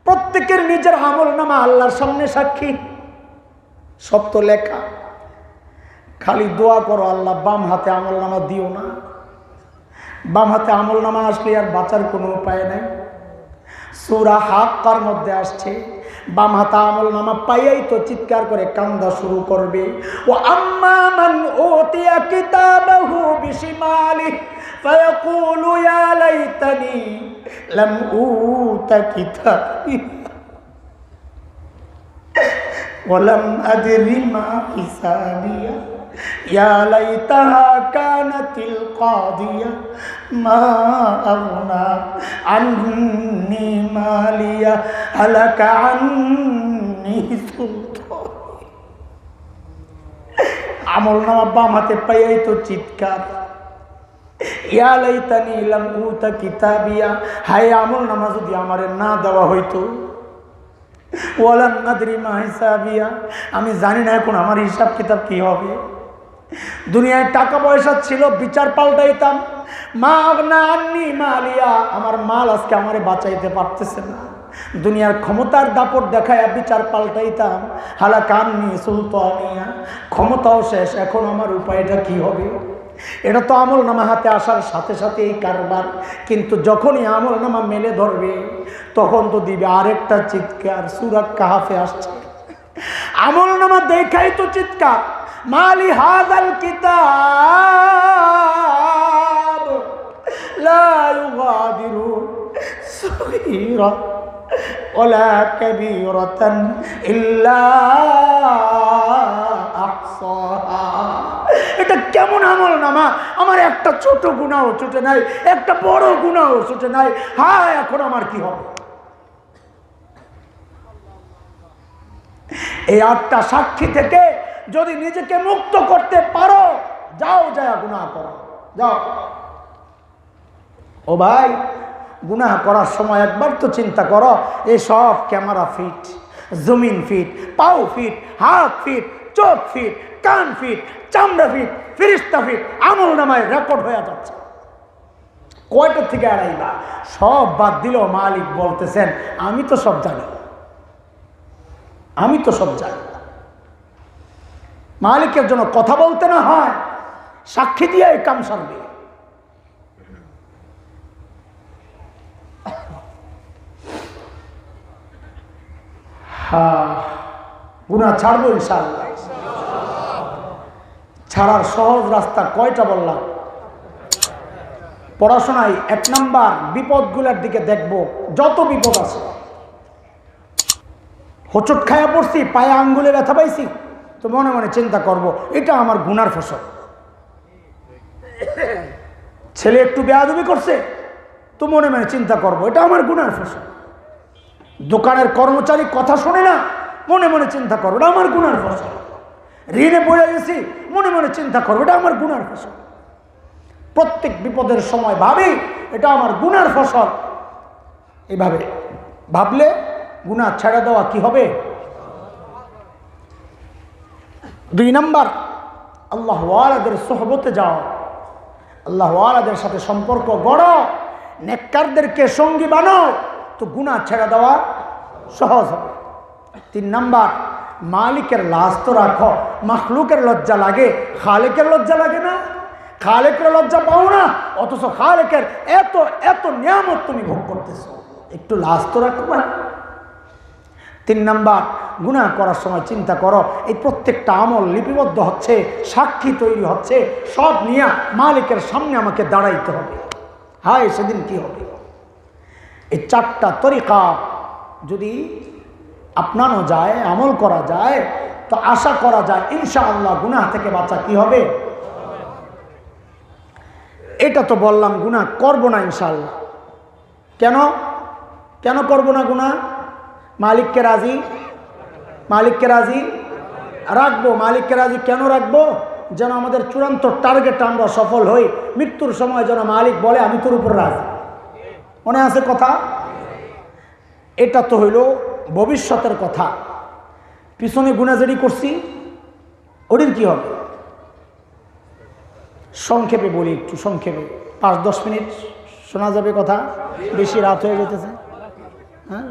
প্রত্যেকের নিজের আমল নামা আল্লাহর সামনে সাক্ষী, সব তো লেখা। খালি দোয়া করো, আল্লাহ বাম হাতে আমল নামা দিও না। বাম হাতে আমল নামা আসলে আর বাঁচার কোনো উপায় নাই। সূরা হাক্কার মধ্যে আসছে, বাম হাতে আমল নামা পাইয়াই তো চিৎকার করে কান্দা শুরু করবে। ও আম্মা মান উতিয়া কিতাবাহু বিশিমালিহি ফায়াকুলু ইয়া লাইতানি লাম উতা কিতাবি ওয়ালাম আদরি মা হিসাবিয়া ইয়া লাইতাহা কানাতিল কাদিয়া মা আগনা আন্নি মালিয়া হালাকা আন্নি সুলতানি। আমলনামা বাম হাতে পাইয়াই তো চিৎকার, ইয়া লাইতানি লাম উতা কিতাবিয়া, হায় আমলনামা যদি আমারে না দেওয়া হইতো। ওয়ালাম আদরি মা হিসাবিয়া, আমি জানি না এখন আমার হিসাব কিতাব কি হবে। দুনিয়ায় টাকা পয়সা ছিল, বিচার পাল্টাইতাম। মা আগনা আন্নি মালিয়া, আমার মাল আজকে আমারে বাঁচাইতে পারতেছে না। দুনিয়ার ক্ষমতার দাপট দেখায় বিচার পাল্টাইতাম। হালাকা আন্নি সুলতানিয়া, ক্ষমতাও শেষ, এখন আমার উপায়টা কি হবে? এটা তো আমল নামা হাতে আসার সাথে সাথে এই কারবার। কিন্তু যখনই আমল নামা মেলে ধরবে তখন তো দিবে আরেকটা চিৎকার। সূরা কাহাফে আসছে, আমল নামা দেখাই তো চিৎকার, মালি হাযাল কিতাব লা ইউগাদিরু সগীরা ওয়ালা কাবীরাতান ইল্লা আহসাহা। এটা কেমন আমল নামা? আমার একটা ছোট গুনাহ ছুটে নাই, একটা বড় গুনাহ ছুটে নাই। হায়, এখন আমার কি হবে? এই 8টা সাক্ষী থেকে যদি নিজেকে মুক্ত করতে পারো, যাও যায় গুনাহ করো, যাও। ও ভাই, গুনাহ করার সময় একবার তো চিন্তা করো, এই সব ক্যামেরা ফিট, জমিন ফিট, পাও ফিট, হাত ফিট, চোখ ফিট, কান ফিট, চামড়া ফিট, ফেরেশতা ফিট, আমল নামায় রেকর্ড হয়ে যাচ্ছে। কয়টা থেকে আড়াইবা? সব বাদ দিলেও মালিক বলতেছেন আমি তো সব জানি, আমি তো সব জানি। মালিকের জন্য কথা বলতে না হয়, সাক্ষী দিয়ে এই কাম সারবে। হ্যাঁ, গুনাহ ছাড়বো ইনশাআল্লাহ। ছাড়ার সহজ রাস্তা কয়টা বললাম? পড়াশোনায় 1 নাম্বার বিপদগুলোর দিকে দেখব, যত বিপদ আছে। হোঁচট খায়া পড়ছি, পায়ে আঙ্গুলে ব্যথা পাইছি, তো মনে মনে চিন্তা করব এটা আমার গুনার ফসল। ছেলে একটু বেয়াদবি করছে, তো মনে মনে চিন্তা করব এটা আমার গুনার ফসল। দোকানের কর্মচারী কথা শোনে না, মনে মনে চিন্তা করো এটা আমার গুনার ফসল। ঋণে পড়ে গেছি, মনে মনে চিন্তা করো এটা আমার গুনার ফসল। প্রত্যেক বিপদের সময় ভাবি এটা আমার গুনার ফসল। এইভাবে ভাবলে গুনাহ ছেড়ে দেওয়া কি হবে? 2 নাম্বার, আল্লাহ ওয়ালাদের সোহবতে যাও, আল্লাহ ওয়ালাদের সাথে সম্পর্ক গড়ো, নেককারদেরকে সঙ্গী বানাও, তো গুনাহ ছেড়ে দেওয়া সহজ হবে। 3 নাম্বার, মালিকের লাজ তো রাখো। মাখলুকের লজ্জা লাগে, খালেকের লজ্জা লাগে না? খালেকের লজ্জা পাও না, অথচ খালেকের এত এত নিয়ামত তুমি ভোগ করতেছো, একটু লাজ তো রাখো না। 3 নাম্বার, গুনাহ করার সময় চিন্তা করো এই প্রত্যেকটা আমল লিপিবদ্ধ হচ্ছে, সাক্ষী তৈরি হচ্ছে, সব নিয়ে মালিকের সামনে আমাকে দাঁড়াইতে হবে। হায় সেদিন কি হবে? এই 4টা তরিকা যদি আপনানো যায়, আমল করা যায়, তো আশা করা যায় ইনশাআল্লাহ গুনাহ থেকে বাঁচা কি হবে। এটা তো বললাম গুনাহ করব না ইনশাআল্লাহ। কেন কেন করব না গুনাহ? মালিককে রাজি, মালিককে রাজি রাখবো। মালিককে রাজি কেন রাখবো? যেন আমাদের চূড়ান্ত টার্গেট আমরা সফল হই। মৃত্যুর সময় যেন মালিক বলে আমি তোর উপর রাজি। মনে আছে কথা? এটা তো হইল ভবিষ্যতের কথা। পিছনে গুনাহ যেটি করছি ওটির কি হবে? সংক্ষেপে বলি, একটু সংক্ষেপে, 5-10 মিনিট শোনা যাবে কথা, বেশি রাত হয়ে যেতেছে। হ্যাঁ,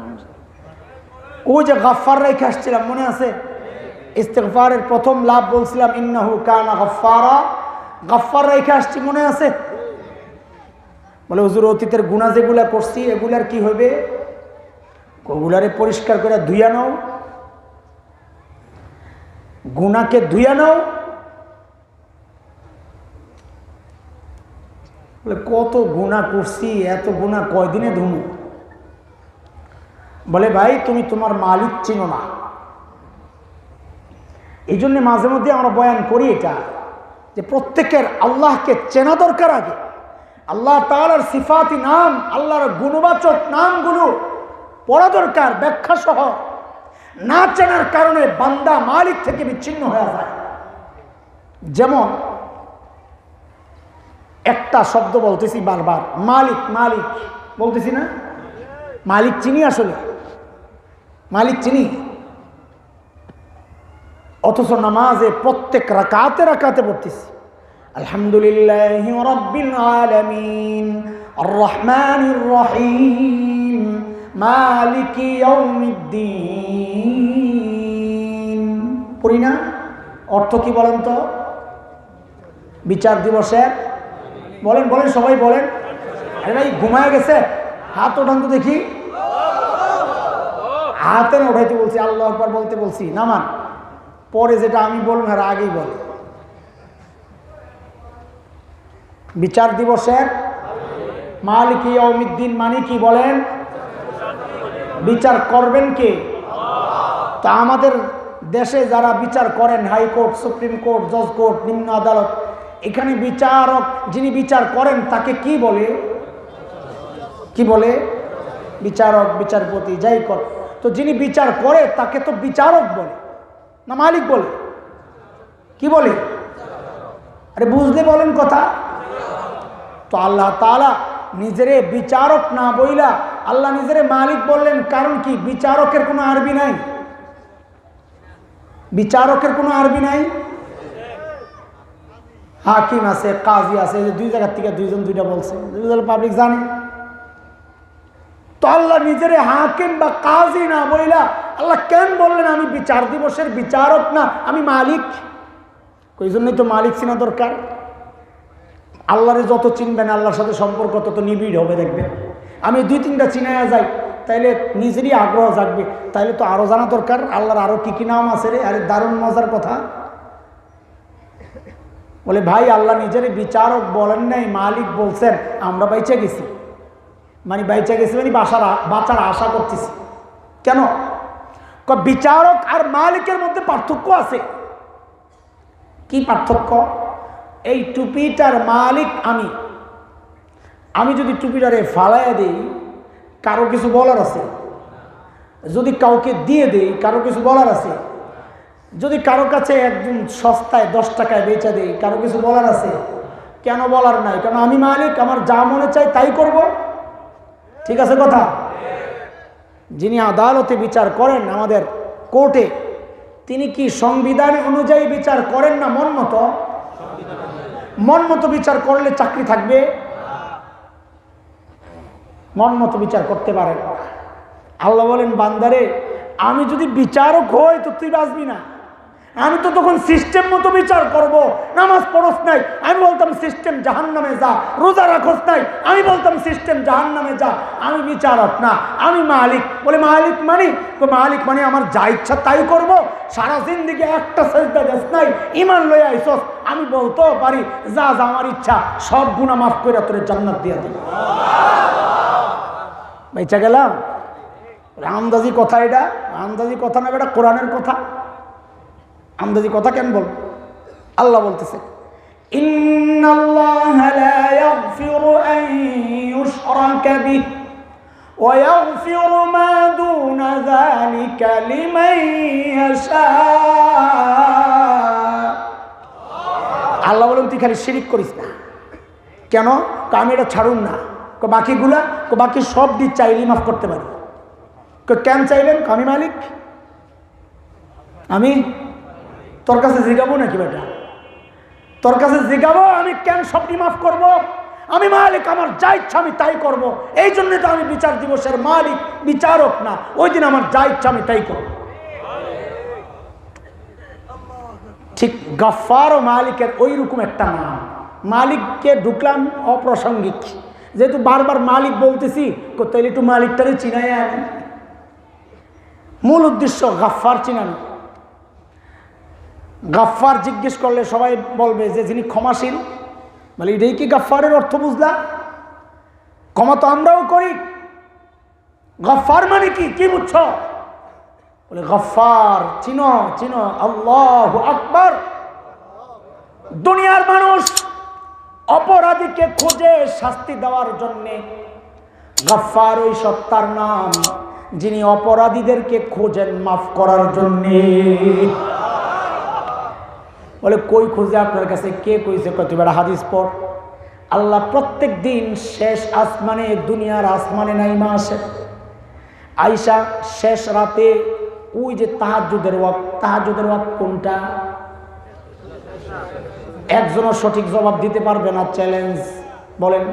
ওই যে গাফফার রেখে আসছিলাম, মনে আছে? ইস্তিগফারের প্রথম লাভ বলছিলাম ইন্নাহু কানা গাফফারা, গাফফার রেখে আসছি, মনে আছে? বলে হুজুর অতীতের গুনাহ যেগুলা করছি এগুলার কি হইবে? ওগুলারে পরিষ্কার করে ধুইয়া নাও, গুনাহকে ধুইয়া নাও। বলে কত গুনাহ করছি, এত গুনাহ কয়দিনে ধুমু? বলে ভাই তুমি তোমার মালিক চিনো না। এই জন্য মাঝে মধ্যে আমরা বয়ান করি এটা, যে প্রত্যেকের আল্লাহকে চেনা দরকার। আগে আল্লাহ তাআলার সিফাতি নাম, আল্লাহর গুণবাচক নামগুলো পড়া দরকার ব্যাখ্যা সহ। না চেনার কারণে বান্দা মালিক থেকে বিচ্ছিন্ন হয়ে যায়। যেমন একটা শব্দ বলতেছি বারবার, মালিক মালিক বলতেছি না? মালিক চিনি, আসলে মালিক চিনি, অথচ নামাজে প্রত্যেক রাকাতে রাকাতে পড়তেছি আলহামদুলিল্লাহি রাব্বিল আলামিন আর রহমানির রহিম মালিকি ইয়াউমিদ্দিন। পড়ি না? অর্থ কি বলেন তো? বিচার দিবসের বলেন বলেন সবাই বলেন। আরে ভাই ঘুমায় গেছে, হাত ওঠান তো দেখি। হাতে না উঠাইতে বলছি, আল্লাহু আকবার বলতে বলছি, নামান। পরে যেটা আমি বলবো আর আগেই বল। বিচার দিবসের মালিক ইয়াউমিদ্দিন মানে কি বলেন? বিচার করবেন কে? তা আমাদের দেশে যারা বিচার করেন, হাইকোর্ট, সুপ্রিম কোর্ট, জজ কোর্ট, নিম্ন আদালত, এখানে বিচারক যিনি বিচার করেন তাকে কি বলে? কি বলে? বিচারক, বিচারপতি, যাই কর। তো যিনি বিচার করে তাকে তো বিচারক বলে না মালিক বলে? কি বলে? আরে বুঝলে বলেন কথা। তো আল্লাহ তাআলা নিজেরে বিচারক না বইলা আল্লাহ নিজেরে মালিক বললেন, কারণ কি? বিচারকের কোনো আরবি নাই, বিচারকের কোনো আরবি নাই। হাকিম আছে, কাজী আছে, দুই জায়গার থেকে দুইজন দুইটা বলছে, পাবলিক জানে। তো আল্লাহ নিজের হাকিম বা কাজী না বইলা আল্লাহ কেন বললেন আমি বিচার দিবসের বিচারক না, আমি মালিক? ওই জন্যই তো মালিক চিনা দরকার। আল্লাহরে যত চিনবেন আল্লাহর সাথে সম্পর্ক তত নিবিড় হবে। দেখবেন আমি 2-3টা চিনাইয়া যাই, তাইলে নিজেরই আগ্রহ জাগবে। তাইলে তো আরো জানা দরকার আল্লাহর আরো কি কি নাম আছে রে। আরে দারুণ মজার কথা। বলে ভাই আল্লাহ নিজের বিচারক বলেন নাই, মালিক বলছেন। আমরা বাইচা গেছি, মানে বাইচা গেছি মানে বাঁচার আশা করতেছি। কেন? বিচারক আর মালিকের মধ্যে পার্থক্য আছে। কি পার্থক্য? এই টুপিটার মালিক আমি, আমি যদি টুপিটারে ফালাইয়া দিই কারো কিছু বলার আছে? যদি কাউকে দিয়ে দেই, কারো কিছু বলার আছে? যদি কারো কাছে একদম সস্তায় 10 টাকায় বেচা দেই, কারো কিছু বলার আছে? কেন বলার নাই? কারণ আমি মালিক, আমার যা মনে চাই তাই করব। ঠিক আছে কথা? যিনি আদালতে বিচার করেন, আমাদের কোর্টে, তিনি কি সংবিধান অনুযায়ী বিচার করেন না মন মতো? মন মতো বিচার করলে চাকরি থাকবে? মন মতো বিচার করতে পারেন। আল্লাহ বলেন, বান্দারে আমি যদি বিচারক হই তো তুই বাঁচবি না। আমি তো তখন সিস্টেম মতো বিচার করব। নামাজ পড়স নাই, আমি বলতাম সিস্টেম জাহান্নামে যা। রোজা রাখস নাই, আমি বলতাম সিস্টেম জাহান্নামে যা। আমি বিচারক না, আমি মালিক। বলে মালিক মানি? মালিক মানে আমার যা ইচ্ছা তাই করব? সারা জিন্দেগি একটা সেজদা দেস নাই, ঈমান লইয়া আইছস। আমি বলতেও পারি যা যা আমার ইচ্ছা, সব গুনাহ মাফ করে তোরে জান্নাত দিয়া দেব। বেঁচে গেলাম। আন্দাজি কথা এটা? আন্দাজি কথা না, এটা কোরআনের কথা। আন্দাজি কথা কেন বল? আল্লাহ বলতেছে, ইন্নাল্লাহা লা ইয়াগফিরু আন ইউশরাকা বিহি ওয়া ইয়াগফিরু মা দুনা যালিকা লিমান ইয়াশা। আল্লাহ বলেন, তুই খালি শিরিক করিস না। কেন? আমি এটা ছাড়ুন না। বাকিগুলা, বাকি সব দিক চাইলেই মাফ করতে পারি। কেন চাইলেন? আমি মালিক। আমি তোর কাছে জিগাবো নাকি বেটা? তোর কাছে জিগাবো আমি কেন সবটি মাফ করব? আমি মালিক, আমার যা ইচ্ছা আমি তাই করব। এই জন্য তো আমি বিচার দিবসের মালিক, বিচারক না। ওই দিন আমার যা ইচ্ছা আমি তাই করব। ঠিক গফফার ও মালিকের ওই রকম একটা নাম। মালিককে ঢুকলাম অপ্রাসঙ্গিক, যেহেতু বারবার মালিক বলতেছি, তাইলে একটু মালিকটারে চিনাই আনি। মূল উদ্দেশ্য গফফার চিনানো। গফফার জিজ্ঞেস করলে সবাই বলবে যে যিনি ক্ষমাশীল। বলে এটাই কি গফফারের অর্থ বুঝলা? ক্ষমা তো আমরাও করি। গফফার মানে কি, কি বুঝছো? বলে গফফার চিনো, চিনো, আল্লাহু আকবার। দুনিয়ার মানুষ অপরাধীকে খুঁজে শাস্তি দেওয়ার জন্যে গফফার ওই সত্তার নাম, যিনি অপরাধীদেরকে খোঁজেন মাফ করার জন্যে। বলে কই খুঁজে আপনার কাছে? কে কইছে? কত বেড়া হাদিস পড়। আল্লাহ প্রত্যেক দিন শেষ আসমানে, দুনিয়ার আসমানে নাইমা আসে। আয়েশা শেষ রাতে ওই যে তাহাজ্জুদের ওয়াক্ত, তাহাজ্জুদের ওয়াক্ত কোনটা? একজনও সঠিক জবাব দিতে পারবে না। চ্যালেঞ্জ, বলেন।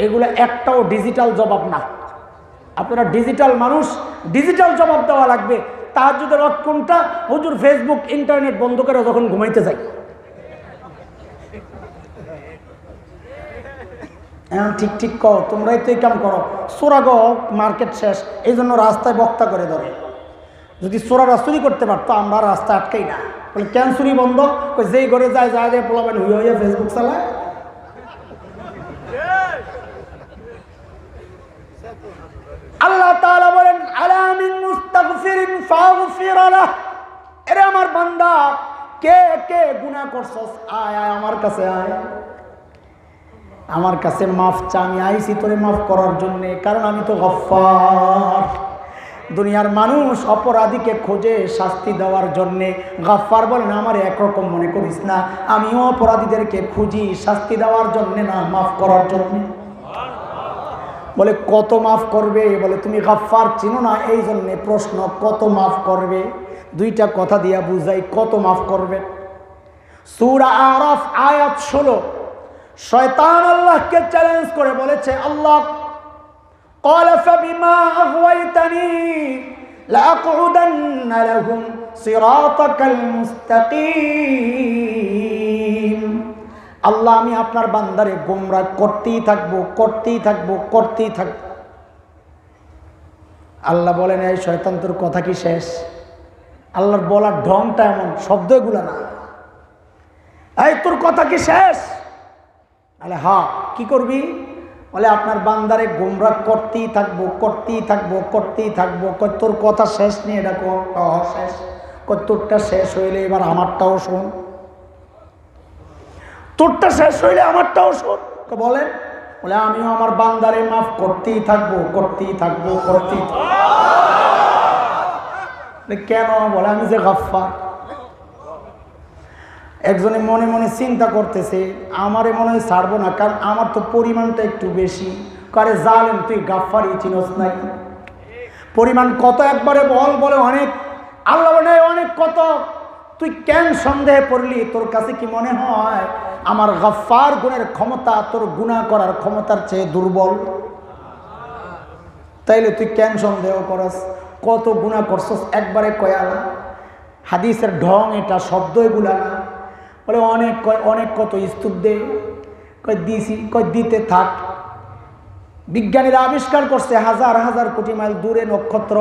এগুলো একটাও ডিজিটাল জবাব না। আপনারা ডিজিটাল মানুষ, ডিজিটাল জবাব দেওয়া লাগবে। তাহাজ্জুদের ওয়াক্ত কোনটা? হুজুর ফেসবুক ইন্টারনেট বন্ধ করে যখন ঘুমাইতে যাই। হ্যাঁ, ঠিক ঠিক কর, তোমরাই তো এই কাম করো। চোরাগ মার্কেট শেষ, এই জন্য রাস্তায় বক্তা করে ধরে। যদি চোরারা চুরি করতে পারতো আমরা রাস্তা আটকাই না। বলে কেন চুরি বন্ধ? যেই ঘরে যায় যা যায় পোলাবেন হইয়া হইয়া ফেসবুক চালায়। আল্লাহ তাআলা বলেন, আলা মিন মুস্তাগফিরিন ফাগফির লাহ। এরে আমার বান্দা, কে কে গুনাহ করছস, আয় আয় আমার কাছে আয়, আমার কাছে মাফ চা। আমি আইছি তোরে মাফ করার জন্যে, কারণ আমি তো গফফার। দুনিয়ার মানুষ অপরাধীকে খোঁজে শাস্তি দেওয়ার জন্যে। গফফার বলেন, আমার একরকম মনে করিস না, আমিও অপরাধীদেরকে খুঁজি শাস্তি দেওয়ার জন্যে না, মাফ করার জন্যে। বলে কত মাফ করবে? বলে তুমি গফফার চিনো না, এই জন্যে প্রশ্ন, কত মাফ করবে? দুইটা কথা দিয়া বুঝাই, কত মাফ করবে। সূরা আরাফ আয়াত 16। শয়তান আল্লাহকে চ্যালেঞ্জ করে বলেছে, আল্লাহ ক্বালা ফাবিমা আগওয়াইতানি লাআকউদান্না লাহুম সিরাতাকাল মুস্তাকিম। আল্লাহ, আমি আপনার বান্দারে গোমরাহ করতেই থাকবো, করতেই থাকবো, করতেই থাকবো। আল্লাহ বলেন, এই শয়তান তোর কথা কি শেষ? আল্লাহর বলার ঢংটা এমন, শব্দ এগুলা না। এই তোর কথা কি শেষ? আরে হ্যাঁ, কি করবি? বলে আপনার বান্দারে গোমরাহ করতেই থাকবো, করতেই থাকবো, করতেই থাকবো। তোর কথা শেষ নেই, এটা শেষ। তোরটা শেষ হইলে এবার আমারটাও শোন, তোরটা শেষ হইলে আমারটাও শোন। বলেন বলে আমিও আমার বান্দারে মাফ করতেই থাকবো, করতেই থাকবো, করতেই থাকবো। কেন? বলে আমি যে গাফফার। একজনে মনে মনে চিন্তা করতেছে আমারে মনে হয় ছাড়বো না, কারণ আমার তো পরিমাণটা একটু বেশি। কারে জালেম, তুই গাফফারই চিনস নাই? পরিমাণ কত একবারে বল। বলে অনেক। আল্লাহ বলে অনেক কত? তুই কেন সন্দেহে পড়লি? তোর কাছে কি মনে হয় আমার গাফফার গুণের ক্ষমতা তোর গুনাহ করার ক্ষমতার চেয়ে দুর্বল? তাইলে তুই কেন সন্দেহ করস? কত গুনাহ করছস একবারে কয়ালা। হাদিসের ঢং এটা, শব্দ এগুলা না। বলে অনেক, অনেক কত স্তূপ দে। কয় দিছি। কয় দিতে থাক। বিজ্ঞানীরা আবিষ্কার করছে হাজার হাজার কোটি মাইল দূরে নক্ষত্র,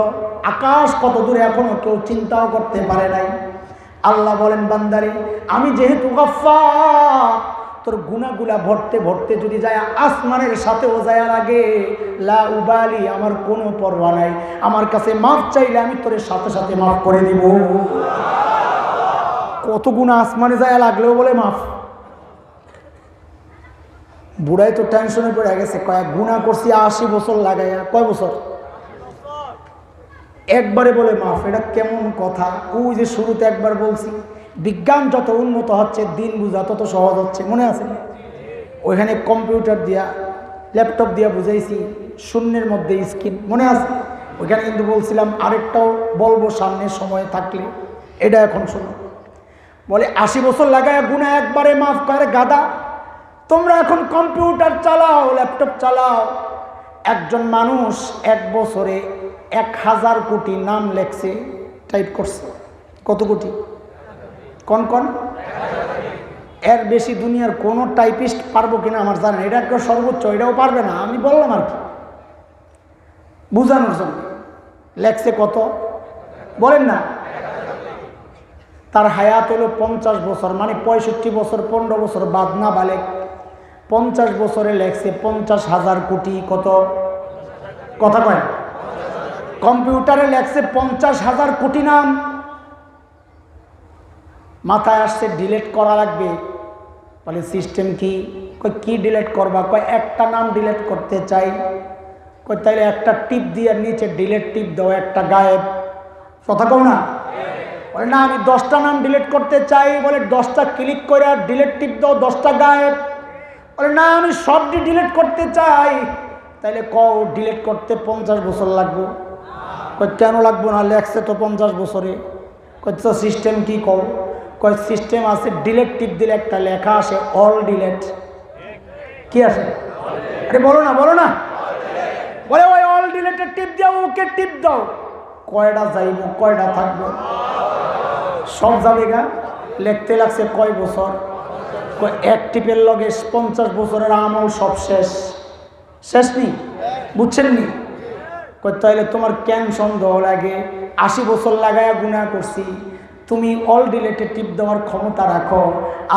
আকাশ কত দূরে এখনো কেউ চিন্তাও করতে পারে নাই। আল্লাহ বলেন বান্দারে আমি যেহেতু গাফফার, তোর গুনাহগুলা ভরতে ভরতে যদি যায় আসমানের সাথেও যায় লাগে, লা উবালি, আমার কোনো পরোয়া নাই। আমার কাছে মাফ চাইলে আমি তোর সাথে সাথে মাফ করে দিব। কত গুনাহ আসমানে যায় লাগলেও বলে মাফ। বুড়াই তো টেনশনে পড়ে গেছে, কয়েক গুনাহ করছি 80 বছর লাগাইয়া। কয় বছর? একবারে বলে মাফ। এটা কেমন কথা? ওই যে শুরুতে একবার বলছি বিজ্ঞান যত উন্নত হচ্ছে দিন বুঝা তত সহজ হচ্ছে, মনে আছে? ওইখানে কম্পিউটার দিয়া ল্যাপটপ দিয়া বুঝাইছি, শূন্যের মধ্যে স্ক্রিন, মনে আছে? ওইখানে কিন্তু বলছিলাম আরেকটাও বলবো সামনে সময় থাকলে। এটা এখন শোনো। বলে 80 বছর লাগায় গুনাহ একবারে মাফ করে। গাদা, তোমরা এখন কম্পিউটার চালাও, ল্যাপটপ চালাও। একজন মানুষ এক বছরে 1000 কোটি নাম লেখছে, টাইপ করছে। কত কোটি? কোন কোন? এর বেশি দুনিয়ার কোন টাইপিস্ট পারবো কিনা আমার জানা। এটা একটা সর্বোচ্চ, এটাও পারবে না। আমি বললাম আর কি বুঝানোর জন্য। লেখছে কত বলেন না? তার হায়াত হলো 50 বছর, মানে 65 বছর, 15 বছর বাদ না বালে 50 বছরে লেখছে 50,000 কোটি। কত? কথা কয়? কম্পিউটারে লেখছে 50,000 কোটি নাম। মাথায় আসছে ডিলিট করা লাগবে। বলে সিস্টেম কি? কই কি ডিলিট করবা? কয় একটা নাম ডিলিট করতে চাই। কই তাইলে একটা টিপ দিয়ে নিচে ডিলিট টিপ দাও, একটা গায়েব। কথা কও না? বলে না আমি 10টা নাম ডিলিট করতে চাই। বলে 10টা ক্লিক করে ডিলিট টিপ দাও, 10টা গায়েব। বলে না আমি সবটি ডিলিট করতে চাই। তাইলে কও ডিলিট করতে 50 বছর লাগবে। কই কেন লাগবো না? লেখছে তো 50 বছরে। কই তো সিস্টেম কি? কও। কয় সিস্টেম আছে, ডিলিট টিপ দিলে একটা লেখা আসে অল ডিলিট। কি আসে? আরে বলো না, বলো না। বলে ওই অল ডিলিটের টিপ দাও, ওকে টিপ দাও। কয়টা যাইব, কয়টা থাকবো? সব যাবে গা। লিখতে লাগছে কয় বছর? কয় এক টিপের লগে 50 বছরের আমল সব শেষ। শেষ নি? বুঝছেন নি? কয় তাইলে তোমার কেন সন্দেহ লাগে? 80 বছর লাগায়া গুনাহ করছি, তুমি অল ডিলেটে টিপ দেওয়ার ক্ষমতা রাখো।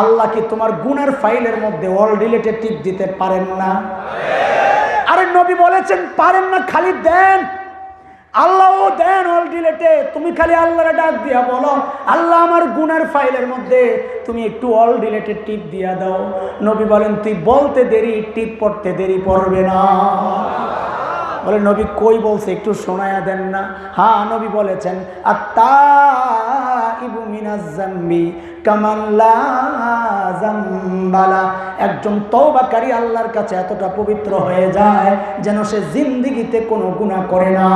আল্লাহ কি তোমার গুনার ফাইলের মধ্যে অল ডিলেটে টিপ দিতে পারেন না? আরে নবী বলেছেন পারেন না, খালি দেন। আল্লাহও দেন অল ডিলেটে। তুমি খালি আল্লাহরে ডাক দিয়া বলো আল্লাহ আমার গুনার ফাইলের মধ্যে তুমি একটু অল ডিলেটে টিপ দিয়া দাও। নবী বলেন তুই বলতে দেরি, টিপ পড়তে দেরি পড়বে না। বলে নবী কই বলছে একটু শোনায়া দেন না। হ্যাঁ নবী বলেছেন আত্তাইবু মিনাজ যামবি কামান লা যামবালা। একজন তওবাকারী আল্লাহর কাছে এতটা পবিত্র হয়ে যায় যেন সে জিন্দেগিতে কোনো গুনাহ করে না।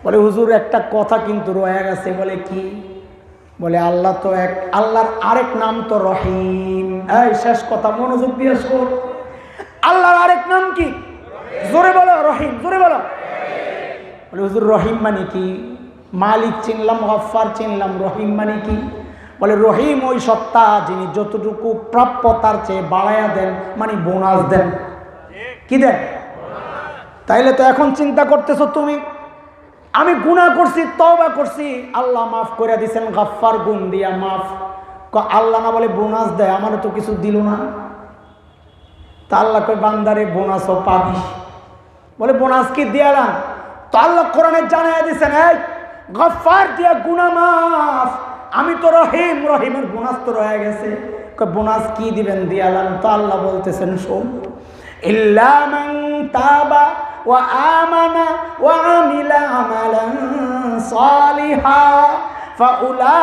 বলে হুজুর একটা কথা কিন্তু রয়ে গেছে। বলে কি? বলে আল্লাহ তো এক, আল্লাহর আরেক নাম তো রহিম। এই শেষ কথা মনোযোগ দিয়ে শোন। আল্লাহর আরেক নাম কি? জোরে বলো রহিম, জোরে বলো। বলে হুজুর রহিম মানে কি? মালিক চিনলাম, গফফার চিনলাম, রহিম মানে কি? বলে রহিম ওই সত্তা যিনি যতটুকু প্রাপ্য তার চেয়ে বাড়াইয়া দেন, মানে বোনাস দেন। কি দেন? তাইলে তো এখন চিন্তা করতেছো তুমি আমি গুনাহ করছি, তওবা করছি, আল্লাহ মাফ করে দিয়েছেন গফফার গুণ দিয়া মাফ। আল্লাহ না বলে বোনাস দেয়, আমারও তো কিছু দিল না। তা আল্লাহ কই বান্দারে বোনাসও পাবি। বলে বোনাস কি দিয়ালাম? তো আল্লাহ কোরআনে জানাইয়া দিয়েছেন এই গফফার দিয়া গুনাহ মাফ, আমি তো রহিম, রহিমের বোনাস তো রয়ে গেছে। বোনাস কি দিবেন দিয়ালাম তো আল্লাহ বলতেছেন শোন ইল্লা মান তাবা ওয়া আমানা ওয়া আমিলা আমালান সালিহা ফাউলাইক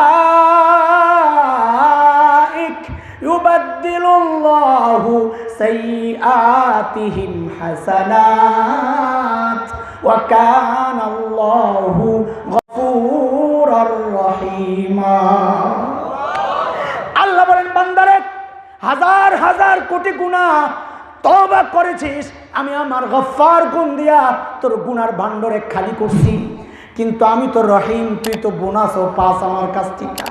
ইউবাদদিলুল্লাহু সাইয়্যাতিহিম হাসানাত ওয়া কানাল্লাহু গফুরুর রহিমা। আল্লাহ বলেন বান্দারে হাজার হাজার কোটি গুনাহ তওবা করেছিস, আমি আমার গফফার গুণ দিয়া তোর গুনার ভান্ডারে খালি করছি, কিন্তু আমি তো রহিম, তুই তো বোনাসও পাস আমার কাছ থেকে।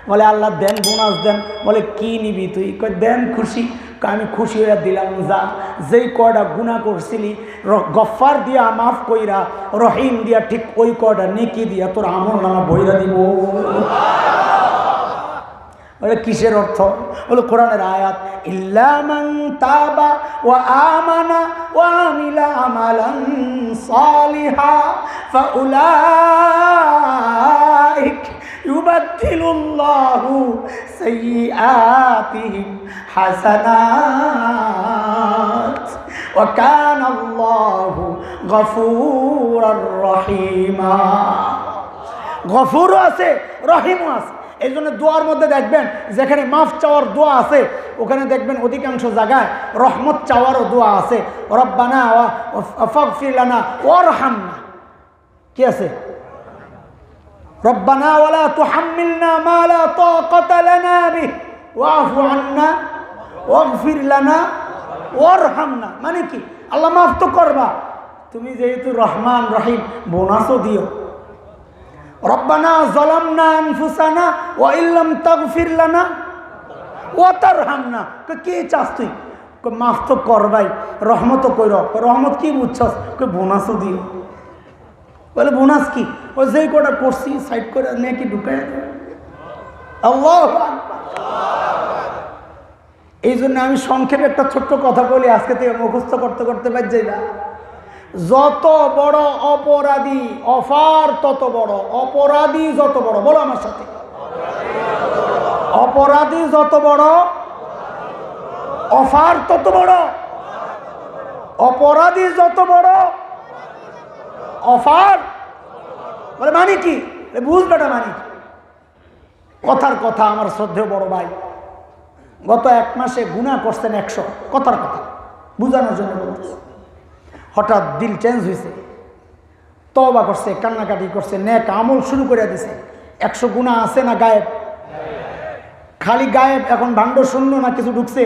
বলে আল্লাহ দেন বোনাস দেন। বলে কি নিবি তুই? কই দেন খুশি। আমি খুশি হইয়া দিলাম, যা যেই কয়টা গুনাহ করছিলি গফফার দিয়া মাফ কইরা, রহিম দিয়া ঠিক ওই কয়টা নেকি দিয়া তোর আমল নামা বইরা দিব। বলে কিসের অর্থ? বলে কোরআনের আয়াত ইল্লা মান তাবা ওয়া আমানা ওয়া আমিলা আমালান সালিহা ফাউলাইক ইউবাদদিলুল্লাহু সাইয়্যাতিহিম হাসানাত ওয়া কানাল্লাহু গফুরুর রহিমা। গফুরও আছে, রহিমও আছে। এই জন্য দোয়ার মধ্যে দেখবেন যেখানে মাফ চাওয়ার দোয়া আছে ওখানে দেখবেন অধিকাংশ জায়গায় রহমত চাওয়ারও দোয়া আছে। রব্বানা ফাগফির লানা ওয়ারহামনা, কি আছে? রব্বানা ওয়ালা তুহাম্মিলনা মা লা তাকাতা লানা বিহি ওয়াফু আন্না ওয়াগফির লানা ওয়ারহামনা। মানে কি? আল্লাহ মাফ তো করবা, তুমি যেহেতু রহমান রহিম বোনাসও দিও। রব্বানা যালামনা আনফুসানা ওয়া ইল্লাম তাগফির লানা ওয়া তারহামনা। কে চাস তুই? মাফ তো করবাই, রহমতও কইর। রহমত কি বুঝছস? বোনাসও দিও। বলে বোনাস কি? ওই যেই কটা করছি সাইড করে নেকি ঢুকাই। আল্লাহু আকবার। এই জন্য আমি সংক্ষেপে একটা ছোট্ট কথা বলি, আজকে থেকে মুখস্থ করতে করতে পারছি না। যত বড় অপরাধী অফার তত বড়, অপরাধী যত বড়, বলো আমার সাথে, অপরাধী যত বড় অফার তত বড়, অপরাধী যত বড় অফার। বলে মানে কি? বুঝবেটা মানে কথার কথা। আমার শ্রদ্ধেয় বড় ভাই গত এক মাসে গুনাহ করছেন 100, কথার কথা বুঝানোর জন্য বলতেছে। হঠাৎ দিল চেঞ্জ হয়েছে, তওবা করছে, কান্নাকাটি করছে, নেক আমল শুরু করে দিছে। 100 গুনাহ আছে না গায়েব? খালি গায়েব। এখন ভাণ্ড শূন্য না কিছু ঢুকছে?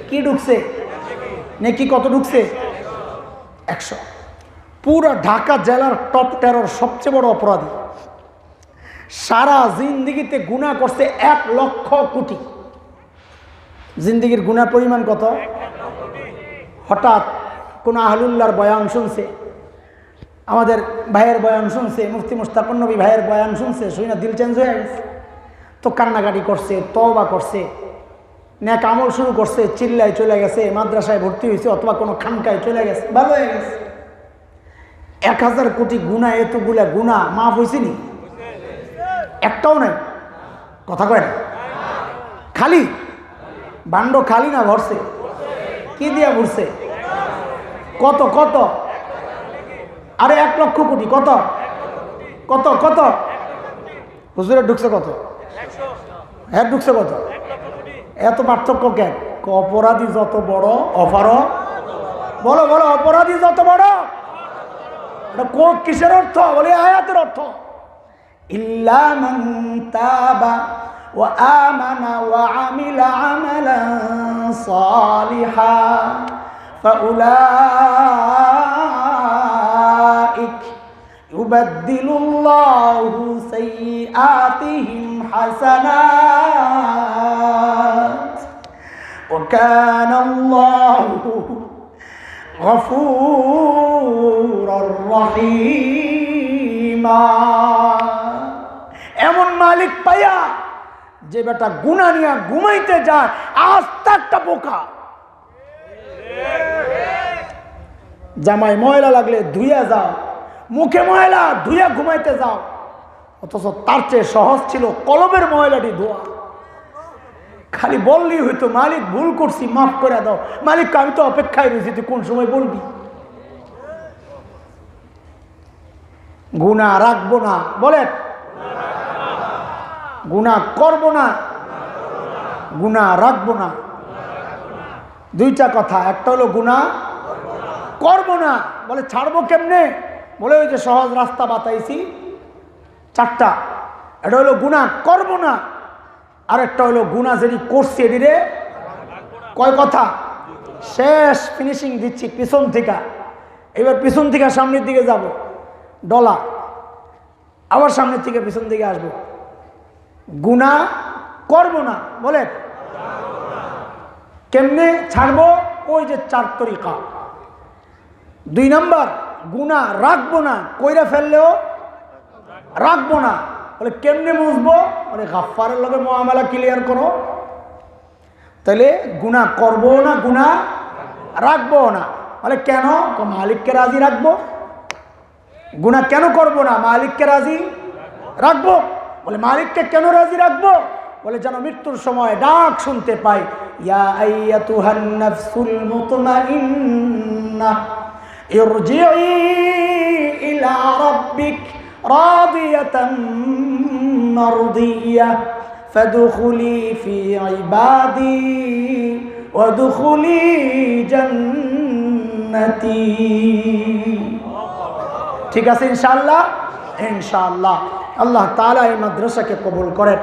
কি ঢুকছে? নেকি কত ঢুকছে? 100। পুরো ঢাকা জেলার টপ 13 সবচেয়ে বড় অপরাধী। সারা জিন্দিগিতে গুনাহ করছে 1 লক্ষ কোটি। জিন্দিগির গুনার পরিমাণ কত? হঠাৎ কোন আহলুল্লাহর বয়ান শুনছে, আমাদের ভাইয়ের বয়ান শুনছে, মুফতি মুশতাকুর নবী ভাইয়ের বয়ান শুনছে, শুনে দিল চেঞ্জ হয়ে গেছে। তো কান্নাকাটি করছে, তওবা করছে, নেক আমল শুরু করছে, চিল্লায় চলে গেছে, মাদ্রাসায় ভর্তি হয়েছে অথবা কোনো খানকায় চলে গেছে, ভালো হয়ে গেছে। 1000 কোটি গুনাহ, এতগুলা গুনাহ মাফ হয়েছে নি? একটাও নাই। কথা কয় না? খালি ভাণ্ড খালি না ভরছে? কি দিয়া ভরছে? কত কত? আরে 1 লক্ষ কোটি। কত কত কত? হুজুরের ঢুকছে কত? হ্যাঁ ঢুকছে কত? এত পার্থক্য কেন? অপরাধী যত বড় অফারও বলো, বলো অপরাধী যত বড়। কিসের অর্থ? বলে আয়াতের অর্থ ইল্লা মান তাবা ওয়া আমানা ওয়া আমিলা আমালান সালিহা ফাউলাইক ইউবাদদিলুল্লাহু সাইয়্যাতিহিম হাসানাত ওয়া কানাল্লাহু গফুরুর রহিমা। এমন মালিক পাইয়া যে বেটা গুনাহ নিয়া ঘুমাইতে যায় আস্তে একটা বোকা। জামাই ময়লা লাগলে ধুইয়া যাও, মুখে ময়লা ধুইয়া ঘুমাইতে যাও, অথচ তার চেয়ে সহজ ছিল কলবের ময়লাটি ধোয়া। খালি বললেই হইতো মালিক ভুল করছি মাফ করে দাও। মালিক আমি তো অপেক্ষায় রয়েছি, তুই কোন সময় বলবি। গুনাহ রাখবো না, বলেন গুনাহ করবো না, গুনাহ রাখবো না। দুইটা কথা, একটা হলো গুনাহ করবো না, বলে ছাড়বো কেমনে, বলে ওই যে সহজ রাস্তা বাতাইছি চারটা। এটা হলো গুনাহ করবো না, আর একটা হলো গুনাহ যেটি করছি এটিরে কয় কথা শেষ ফিনিশিং দিচ্ছি পিছন থেকে। এবার পিছন থেকে সামনের দিকে যাব, ডলা আবার সামনের থেকে পিছন দিকে আসবো। গুনাহ করবো না, বলে কেমনে ছাড়বো, ওই যে চার তরিকা। 2 নাম্বার গুনাহ রাখবো না, কইরা ফেললেও রাখবো না, বলে কেমনে বুঝবো, বলে গাফফারের লগে মুআমালা ক্লিয়ার করো। তাহলে গুনাহ করবো না, গুনাহ রাখবো না, বলে কেন, মালিককে রাজি রাখবো। গুনাহ কেন করবো না, মালিককে রাজি রাখবো। বলে মালিককে কেন রাজি রাখবো, বলে যেন মৃত্যুর সময় ডাক শুনতে পাই, ইয়া আইয়াতুহান নাফসুল মুতমাইন্নাহ ইরজিই ইলা রাব্বিক রাদিয়াতান মারদিয়াহ ফাদখুলি ফি ইবাদি ওয়াদখুলি জান্নাতি। ঠিক আছে ইনশাআল্লাহ, ইনশাআল্লাহ। আল্লাহ তাআলা এই মাদ্রাসাকে কবুল করেন।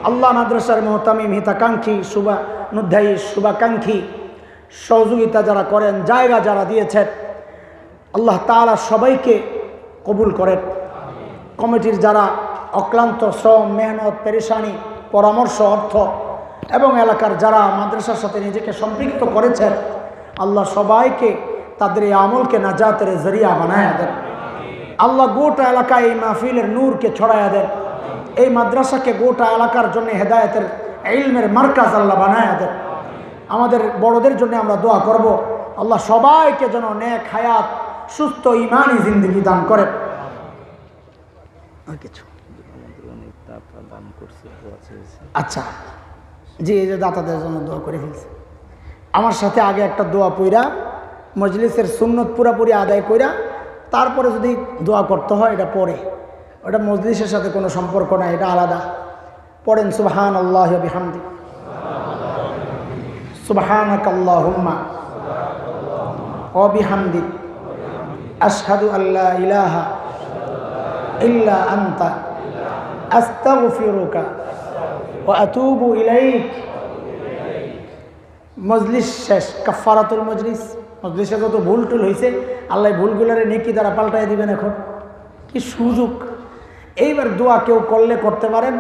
আল্লাহ মাদ্রাসার মুহতামিম, হিতাকাঙ্ক্ষী, শুভানুধ্যায়ী, শুভাকাঙ্ক্ষী, সহযোগিতা যারা করেন, জায়গা যারা দিয়েছেন, আল্লাহ তাআলা সবাইকে কবুল করেন। কমিটির যারা অক্লান্ত শ্রম, মেহনত, পেরেশানি, পরামর্শ, অর্থ এবং এলাকার যারা মাদ্রাসার সাথে নিজেকে সম্পৃক্ত করেছেন, আল্লাহ সবাইকে তাদের এই আমলকে নাজাতের জরিয়া বানায়া দেন। আল্লাহ গোটা এলাকায় এই মাহফিলের নূরকে ছড়ায়া দেন। এই মাদ্রাসাকে গোটা এলাকার জন্য হেদায়েতের ইলমের মার্কাজ আল্লাহ বানায়া দেন। আমাদের বড়দের জন্য আমরা দোয়া করব, আল্লাহ সবাইকে যেন নেক হায়াত, সুস্থ ঈমানি জিন্দেগি দান করেন। কিছু আচ্ছা জি, এই যে দাতাদের জন্য দোয়া করে ফেলছে। আমার সাথে আগে একটা দোয়া পইরা মজলিসের সুন্নত পুরাপুরি আদায় কইরা তারপরে যদি দোয়া করতে হয় এটা পরে, ওটা মজলিসের সাথে কোনো সম্পর্ক নাই, এটা আলাদা। পড়েন সুবহানাল্লাহি ওয়া বিহামদি, সুবহানাকাল্লাহুম্মা ওয়া বিহামদিক, আশহাদু আল্লা ইলাহা ইল্লা আনতা, আস্তাগফিরুকা ওয়া আতুবু ইলাইক। মজলিস শেষ, কাফারাতুল মজলিস। মজলিসে যত ভুল টুল হয়েছে আল্লাহ ভুলগুলোরে নেকি দ্বারা পাল্টাই দিবেন। এখন কি সুযোগ! এইবার দোয়া কেউ করলে করতে পারেন,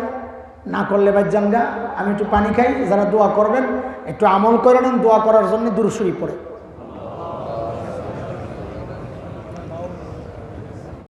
না করলে বাজ্জাঙ্গা। আমি একটু পানি খাই, যারা দোয়া করবেন একটু আমল করে নেন, দোয়া করার জন্য দুরূদ শরীফ পড়ে।